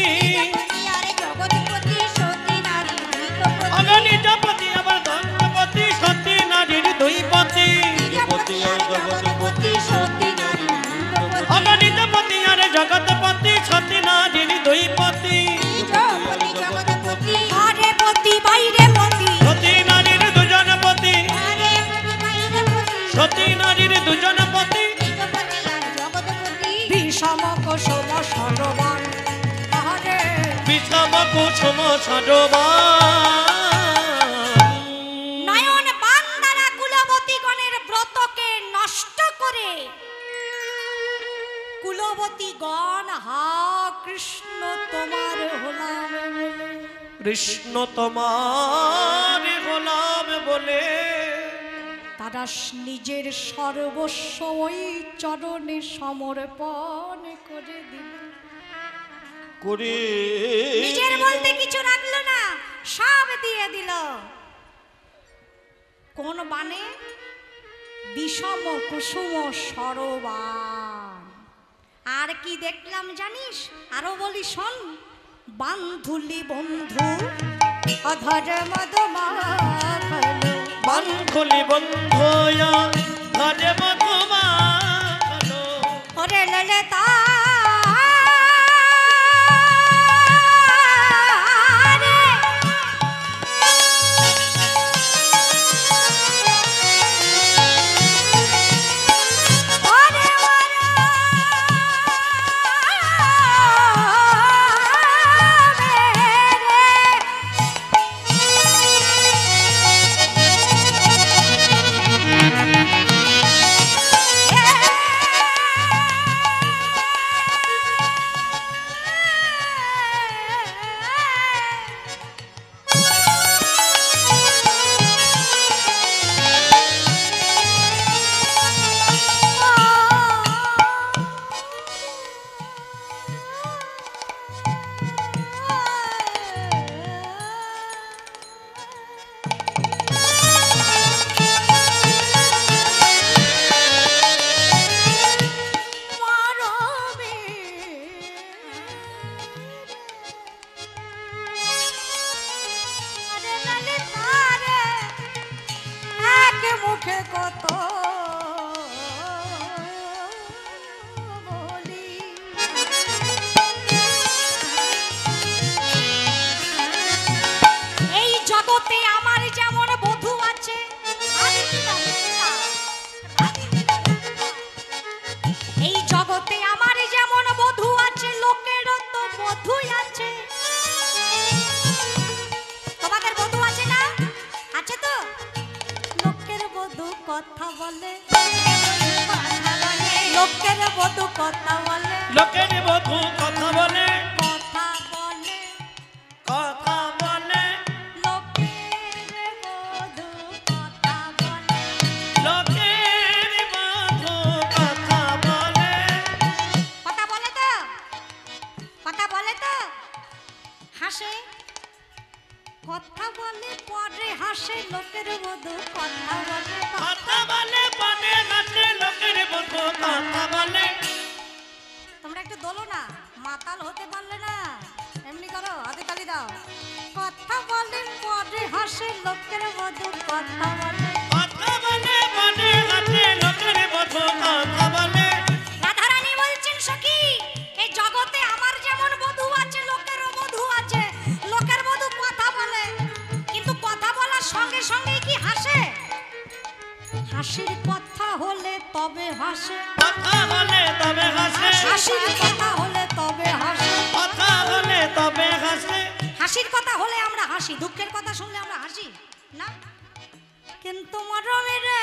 আর জগৎপতি, সত্যি নারীর দ্বৈতপতি। অগ নিজপতি আবার জগৎপতি, সতী নারীর দ্বৈতপতি। নিজপতি আর জগৎপতি, সত্যি নারীর দ্বৈতপতি। অগ নিজপতি আর জগৎপতি, সতী নারীর দ্বৈতপতি। নিজপতি জগৎপতি, ঘরে পতি বাইরে পতি, সতী নারীর দুজন পতি, ঘরে পতি বাইরে পতি, সতী নারীর দুজন পতি। নিজপতি আর জগৎপতি। বিষম কুসুম সরবান, ঘরে বিষম কুসুম সরবান। নয়ন বান দ্বারা কুলবতী গণের ব্রতকে নষ্ট করে কুলবতী গণ হা কৃষ্ণ তোমার হলাম বলে, কৃষ্ণ তোমার গোলাম বলে তারা নিজের সর্বস্ব ওই চরণে সমর্পণ করে দিল। করে নিজের বলতে কিছু রাখলো না, সব দিয়ে দিল। কোন বানে? বিষম কুসুম সরোবার। আর কি দেখলাম জানিস? আরো বলি শোন। বান্ধুলি বন্ধু অধর মধুমাখলো, বান্ধুলি বন্ধুয়া ধরে মধুমাখলো। ওরে ললিতা মুখে কত বলি। এই জগতে আমার যেমন বধূ আছে, এই জগতে আমার যেমন বধূ আছে, লোকেরও তো বধূই আছে। তোমাদের বধূ আছে না? আছে তো? লোকের বধূ কথা বলে, লোকের বধূ কথা বলে, লোকের বধূ কথা বলে, কথা বলে, কথা বলে, লোকের বধূ কথা বলে, লোকের বধূ কথা বলে। কথা বলে তো, কথা বলে তো, হাসে, কথা বলে পরে হাসে, লোকের বধূ কথা বলে, কথা বলে পরে হাসে, লোকের বধূ কথা বলে। তোমরা একটু দোলো না, মাতাল হতে পারলে না, এমনি করো, হাতে তালি দাও। কথা বলে পরে হাসে, লোকের বধূ কথা বলে, কথা বলে পরে হাসে, লোকের বধূ কথা বলে। রাধারানী বলছেন সখী, এই জগতে আমার যেমন বধূ আছে, লোকেরও বধূ আছে, লোকের বধূ কথা বলে, কিন্তু কথা বলার সঙ্গে সঙ্গে কি হাসে? হাসির কথা হলে তবে হাসে, কথা বলে তবে হাসে, হাসির কথা হলে তবে হাসে, কথা বলে তবে হাসে। হাসির কথা হলে আমরা হাসি, দুঃখের কথা শুনলে আমরা হাসি না। কিন্তু মরমে রে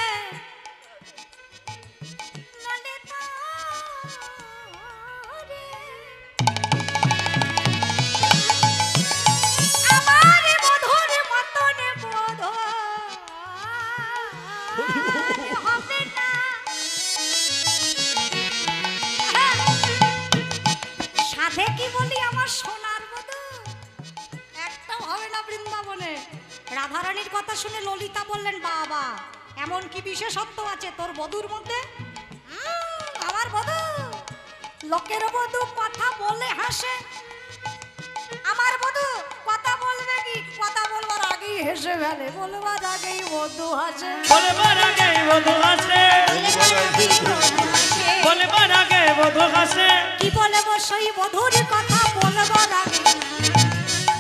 ললিতা রে, আমার বধূর মতন বধূ হবে না। সাধে কি বলি আমার সোনার বধূ একটাও হবে না বৃন্দাবনে। রাধারানীর কথা শুনে ললিতা বললেন, বাবা এমন কি বিশেষত্ব আছে তোর বধূর মধ্যে? আমার বধূ লোকের বধূ কথা বলে হাসে, আমার বধূ কথা বলবে কি, কথা বলবার আগেই হেসে ফেলে, বলবার আগেই বধূ হাসে, বলবার আগে বধূ হাসে, বলবার আগে বধূ হাসে। কি বলবো সেই বধূর কথা বলবার আগে,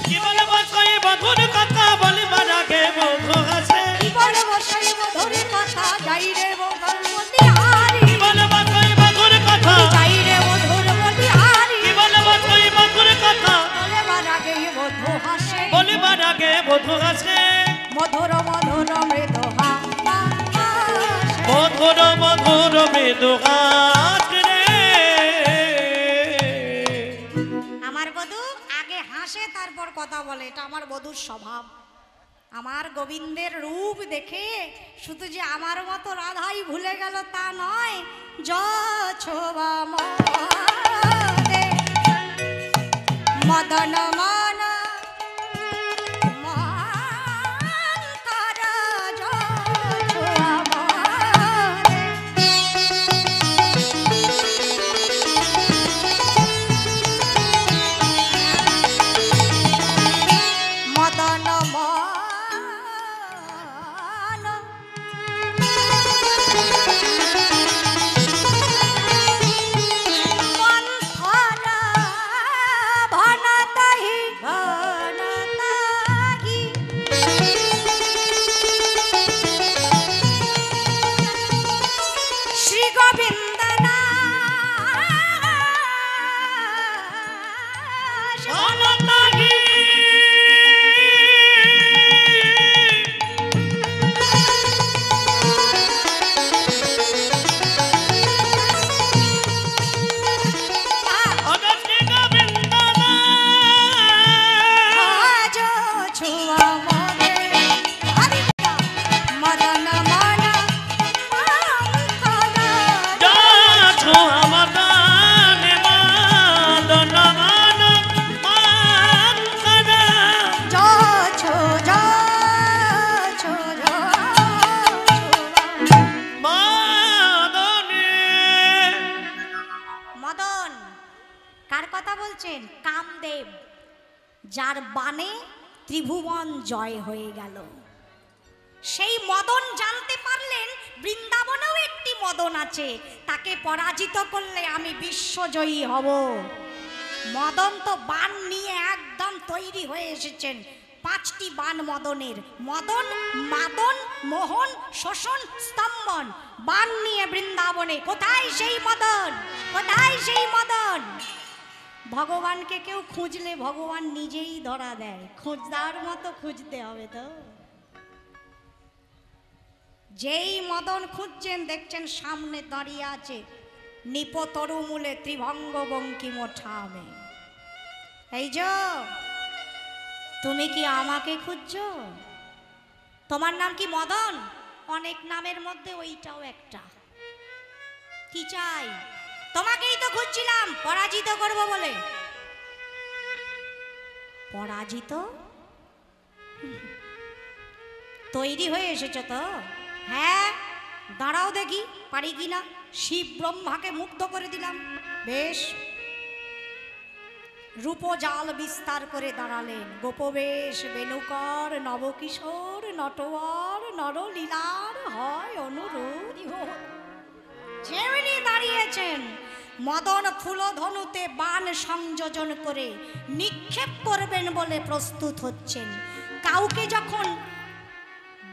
কি বলবো সেই বধূর কথা, বলবার আগে বধূ হাসে। কি বলবো সেই বধূর কথা, যাই রে বধূর বলিহারি, কি বলবো সেই বধূর কথা, যাই রে বধূর বলিহারি, কি বলবো সেই বধূর কথা, বলবার আগেই বধূ হাসে, বলবার আগে বধূ হাসে। মধুর মধুর মৃদু মধুর মধুর মৃদু হাস রে। আমার বধূ আগে হাসে তারপর কথা বলে, এটা আমার বধূর স্বভাব। আমার গোবিন্দের রূপ দেখে শুধু যে আমার মতো রাধাই ভুলে গেল তা নয়, যছোবা মদে মদন মন মন্তর যছোবা মদে মাতা কি আজ ছোঁয়া মনে আরে মদন মন মাখনা যা ছোঁয়া মাদানে মাদন মান মানকানা যা ছো মাদনে মদন কার কথা বলছেন? কামদেব, যার বাণে ত্রিভুবন জয় হয়ে গেল। সেই মদন জানতে পারলেন বৃন্দাবনেও একটি মদন আছে, তাকে পরাজিত করলে আমি বিশ্বজয়ী হব। মদন তো বাণ নিয়ে একদম তৈরি হয়ে এসেছেন। 5টি বাণ মদনের, মদন, মাদন, মোহন, শোষণ, স্তম্ভন, বাণ নিয়ে বৃন্দাবনে। কোথায় সেই মদন? কোথায় সেই মদন? ভগবানকে কেউ খুঁজলে ভগবান নিজেই ধরা দেয়, খুঁজদার মতো খুঁজতে হবে তো। যেই মদন খুঁজছেন দেখছেন সামনে দাঁড়িয়ে আছে নিপতরুমূলে ত্রিভঙ্গ বঙ্কিম ঠামে। এই যে তুমি কি আমাকে খুঁজছো? তোমার নাম কি মদন? অনেক নামের মধ্যে ওইটাও একটা। কি চাই? তোমাকেই তো খুঁজছিলাম পরাজিত করব বলে। পরাজিত? তৈরি হয়ে এসেছ তো? হ্যাঁ, দাঁড়াও দেখি পারি কিনা। শিব ব্রহ্মাকে মুগ্ধ করে দিলাম। বেশ, রূপজাল বিস্তার করে দাঁড়ালেন। গোপবেশ বেণুকর নবকিশোর নটওয়ার নরলীলার হয় অনুরোধ। যেমনি দাঁড়িয়েছেন মদন ফুলধনুতে বাণ সংযোজন করে নিক্ষেপ করবেন বলে প্রস্তুত হচ্ছেন। কাউকে যখন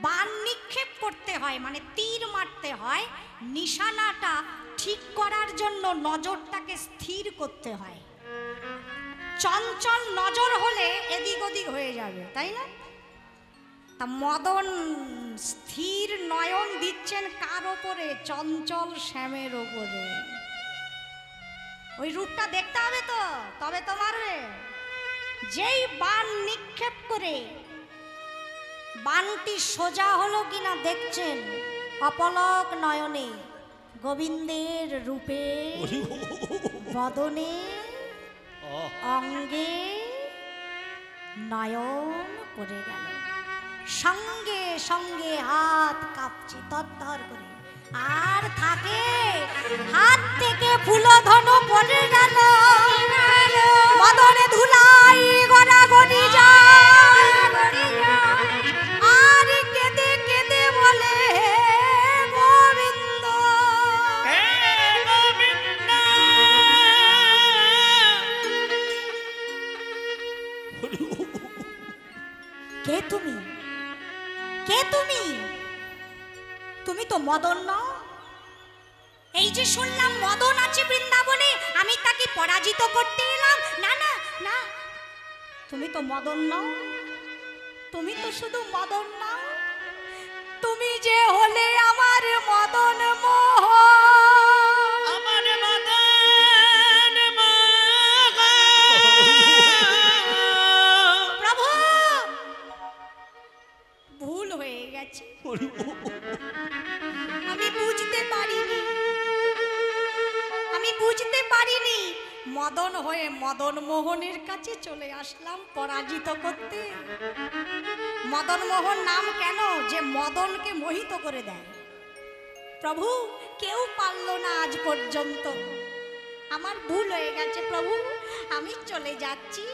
বাণ নিক্ষেপ করতে হয় মানে তীর মারতে হয়, নিশানাটা ঠিক করার জন্য নজরটাকে স্থির করতে হয়। চঞ্চল নজর হলে এদিক ওদিক হয়ে যাবে, তাই না? তা মদন স্থির নয়ন দিচ্ছেন কার ওপরে? চঞ্চল শ্যামের ওপরে। ওই রূপটা দেখতে হবে তো, তবে তো মারবে। যেই বাণ নিক্ষেপ করে বাণটি সোজা হলো কিনা দেখছেন অপলক নয়নে গোবিন্দের রূপে, বদনে, অঙ্গে নয়ন পড়ে গেল। সঙ্গে সঙ্গে হাত কাঁপছে তরতর করে। আর থাকে হাত থেকে ফুলধনু পড়ে গেল। মদনে ধুলাই গড়াগড়ি যায়। আর কেঁদে কেঁদে বলে গোবিন্দ। হে গোবিন্দ কে তুমি? কে তুমি? তুমি তো মদন নও। এই যে শুনলাম মদন আছে বৃন্দাবনে, আমি তাকে পরাজিত করতে এলাম। না না না, তুমি তো মদন নও। তুমি তো শুধু মদন নও, তুমি যে হলে আমার মদন মোহন। আমার মদন মোহন। প্রভু, ভুল হয়ে গেছে, আমি বুঝতে পারিনি। আমি বুঝতে পারিনি। মদন হয়ে মদন মোহনের কাছে চলে আসলাম পরাজিত করতে। মদন মোহন নাম কেন? যে মদনকে মোহিত করে দেয়। প্রভু, কেউ পারলো না আজ পর্যন্ত। আমার ভুল হয়ে গেছে প্রভু, আমি চলে যাচ্ছি,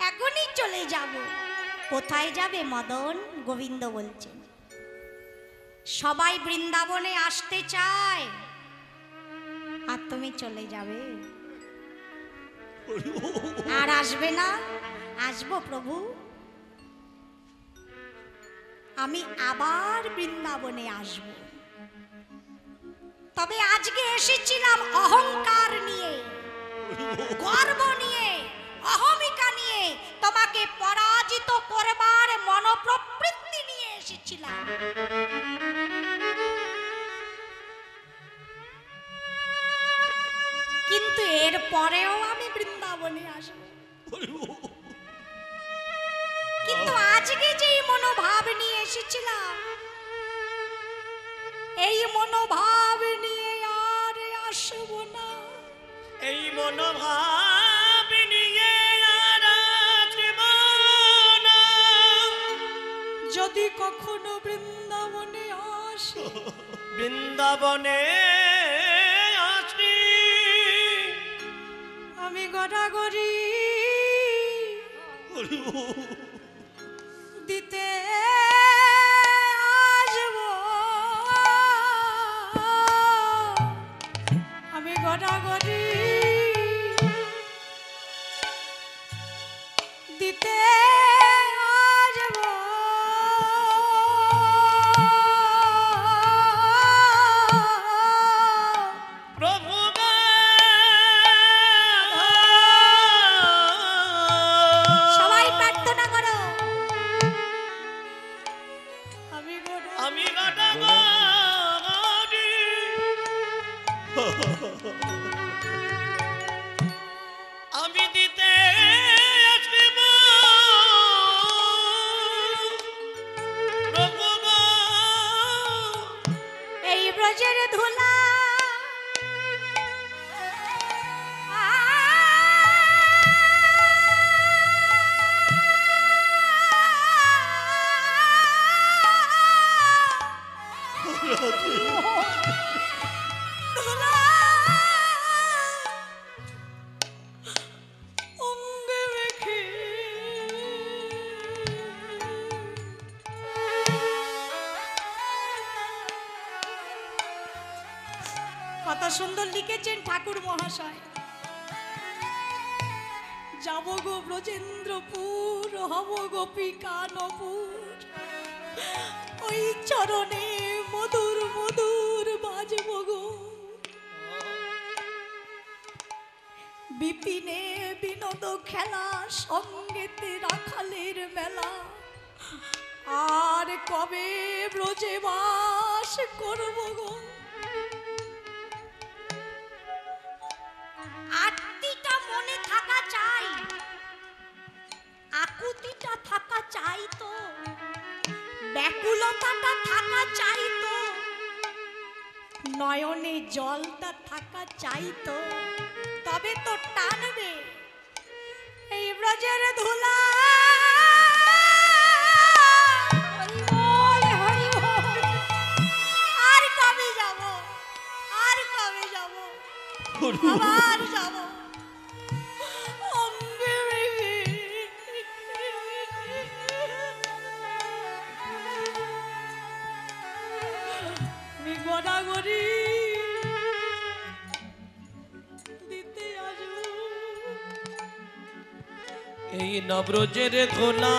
এখনই চলে যাব। কোথায় যাবে মদন? গোবিন্দ বলছেন সবাই বৃন্দাবনে আসতে চায়, আর তুমি চলে যাবে। আর আসবে না? আসবো প্রভু, আমি আবার বৃন্দাবনে আসব। তবে আজকে এসেছিলাম অহংকার নিয়ে, গর্ব নিয়ে, অহমিকা নিয়ে। পরাজিত করবার মনোপ্রবৃত্তি নিয়ে এসেছিলাম। কিন্তু এর পরেও আমি বৃন্দাবনে আসব। কিন্তু আজকে যেই মনোভাব নিয়ে এসেছিলাম, এই মনোভাব নিয়ে আর আসব না। এই মনোভাব নিয়ে আর আসব না। যদি কখনো বৃন্দাবনে আসি, বৃন্দাবনে আসি, আমি গড়াগড়ি দিতে আসব। আমি গড়াগড়ি দিতে আসব। প্রভু সবাই প্রার্থনা করো। আমি আমি গড়াগড়ি আমি দিতে আসব। প্রভু গো, এই ব্রজের ধুলা ধুলা অঙ্গে মেখে কত সুন্দর লিখেছেন ঠাকুর মহাশয়। যাব গো ব্রজেন্দ্রপুর, হব গোপিকা নপুর, ওই চরণে মধুর মধুর বাজব গো। বিপিনে বিনোদ খেলা, সঙ্গেতে রাখালের মেলা, আর কবে ব্রজে বাস করব গো। আত্মীটা মনে থাকা চাই, আকুতিটা থাকা চাই তো, ব্যাকুলতাটা থাকা চাই তো, নয়নে জলটা থাকা চাই তো, তবে তো টানবে এই ব্রজের ধুলা। হরি বল, হরি বল। আর কবে যাব, আর কবে যাব, আবার যাব অঙ্গে মেঘে। আমি গড়াগড়ি দিতে আসবো। এই নবরোজের ধোলা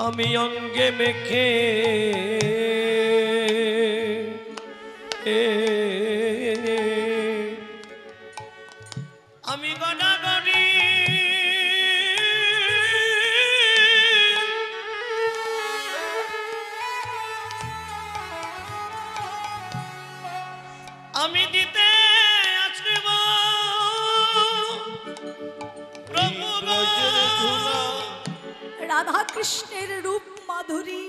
আমি অঙ্গে মেখে আমি গড়াগড়ি আমি দিতে আসব প্রভু গো। রাধা কৃষ্ণের রূপ মাধুরী,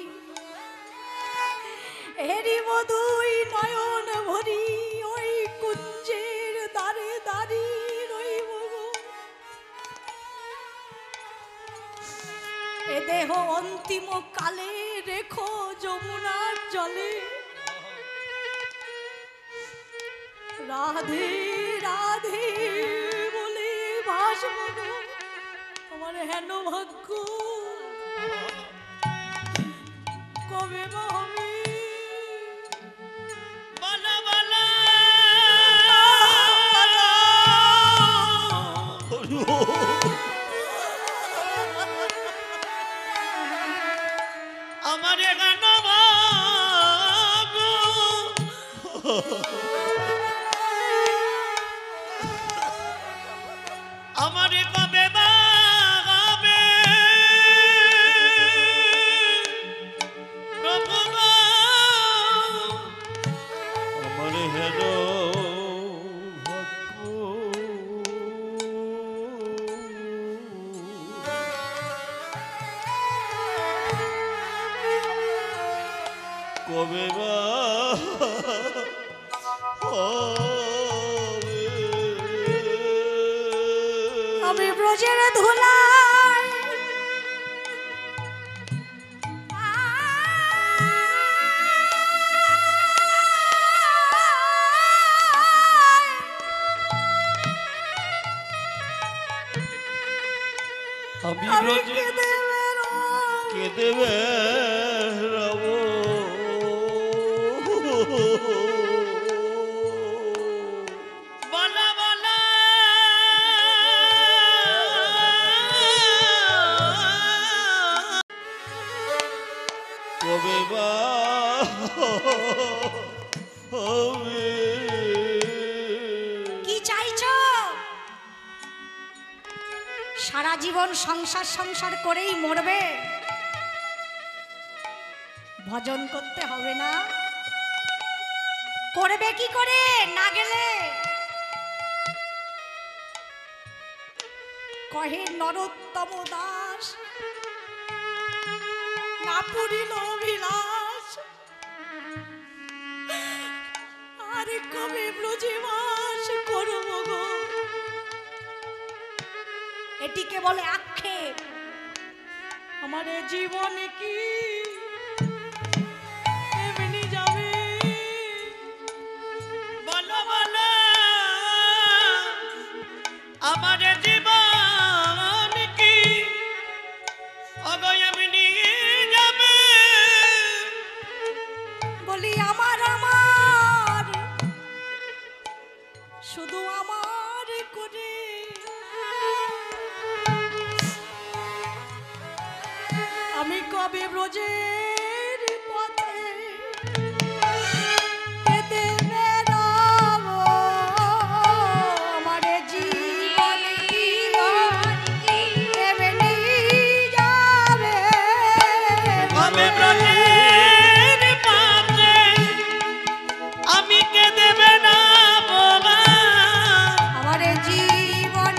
হেরি মধুই নয়ন ভরি, ওই কুঞ্জের দ্বারে দাঁড়িয়ে রইব গো। এ দেহ অন্তিম কালে রেখো যমুনার জলে। রাধে রাধে বলে ভাসব গো, আমার হেন ভাগ্য কবে বা হবে। বলা বলা কেন গো? আমার কবে বাগাবে প্রভু গো, আমার হেন ভাগ্য কবে বা আমি ব্রজের ধুলায় আমি আমি ব্রজে কেঁদে বেরোই। কেঁদে বেড়াব বলা বলা কবে বা হবে কি চাইছো? সারা জীবন সংসার সংসার করেই মরবে? ভজন করতে হবে না? করবে কি করে না গেলে? কহে নরোত্তম দাস, না পুরিল অভিলাষ, আরে কবে ব্রজবাস করব গো? এটিকে বলে আক্ষেপ। আমার এ জীবন কি এমনি যাবে? বলো বলো আমার জীবন কি অগয়ামী নিয়ে যাবে? বলি আমার আমার শুধু আমার করে আমি কবে ব্রজের পথে কেঁদে বেড়াবো? আমার জীবন কি এমনি যাবে? আমি ব্রজের পথে আমি কেঁদে বেড়াবো গো। আমার জীবন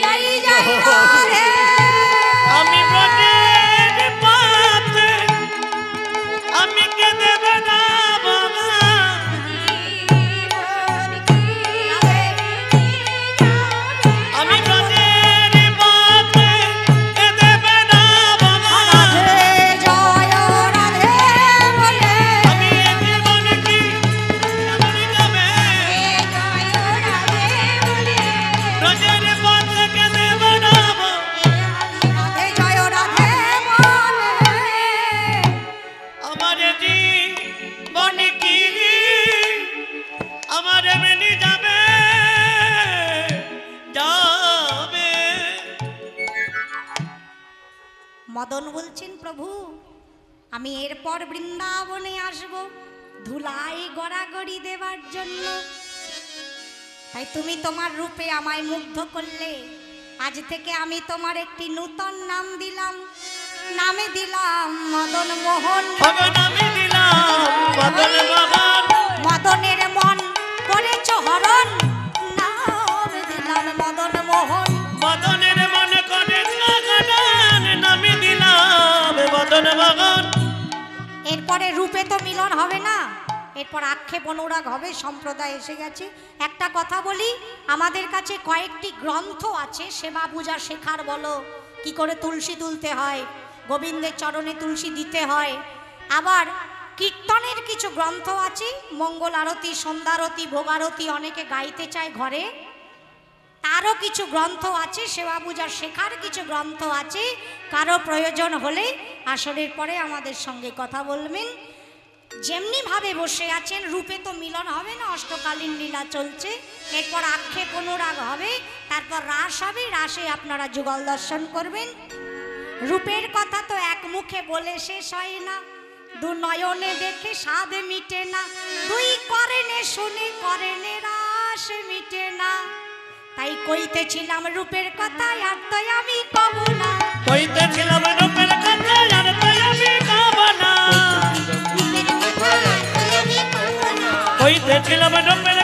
যাই যাই না রে। আমি ব্রজের পথে আমি কেঁদে বেড়াবো গো। আমি ব্রজের পথে কেঁদে বেড়াবো গো। রাধে জয় রাধে বলে আমি এ জীবন কি এমনি যাবে? ব্রজের পথে কেঁদে বেড়াবো। রাধে জয় রাধে বলে আমার জীবন কি আমার এমনি যাবে যাবে। মদন বলছেন, প্রভু আমি এরপর বৃন্দাবনে আসব ধুলাই গড়াগড়ি দেবার জন্য। তাই তুমি তোমার রূপে আমায় মুগ্ধ করলে। আজ থেকে আমি তোমার একটি নূতন নাম দিলাম, নামে দিলাম মদন মোহন। ভগবান আমি দিলাম বদল বাগান। মদনের মন করেছ হরণ, নাম দিলাম মদন মোহন। মদনের মনে করে গান নামি দিলাম মদন বাগান। এরপরে রূপে তো মিলন হবে না, এরপর আক্ষেপ অনুরাগ হবে। সম্প্রদায় এসে গেছে। একটা কথা বলি, আমাদের কাছে কয়েকটি গ্রন্থ আছে সেবা পূজা শেখার। বলো কি করে তুলসী তুলতে হয়, গোবিন্দের চরণে তুলসী দিতে হয়। আবার কীর্তনের কিছু গ্রন্থ আছে, মঙ্গল আরতি, সন্ধ্যারতি, ভোগারতি অনেকে গাইতে চায় ঘরে, তারও কিছু গ্রন্থ আছে। সেবা পূজা শেখার কিছু গ্রন্থ আছে। কারো প্রয়োজন হলে আসরের পরে আমাদের সঙ্গে কথা বলবেন। যেমনি ভাবে বসে আছেন, রূপে তো মিলন হবে না, অষ্টকালীন লীলা চলছে। এরপর আক্ষেপ অনুরাগ হবে, তারপর রাস হবে, রাসে আপনারা যুগল দর্শন করবেন। রূপের কথা তো এক মুখে বলে শেষ হয় না, দু নয়নে দেখে স্বাদ মিটে না, দুই করেনে শুনে করেনে রাস মিটে না। তাই কইতেছিলাম রূপের কথা আর তো আমি কব না, কইতেছিলাম রূপের কথা আর তো আমি কব না, কইতেছিলাম রূপের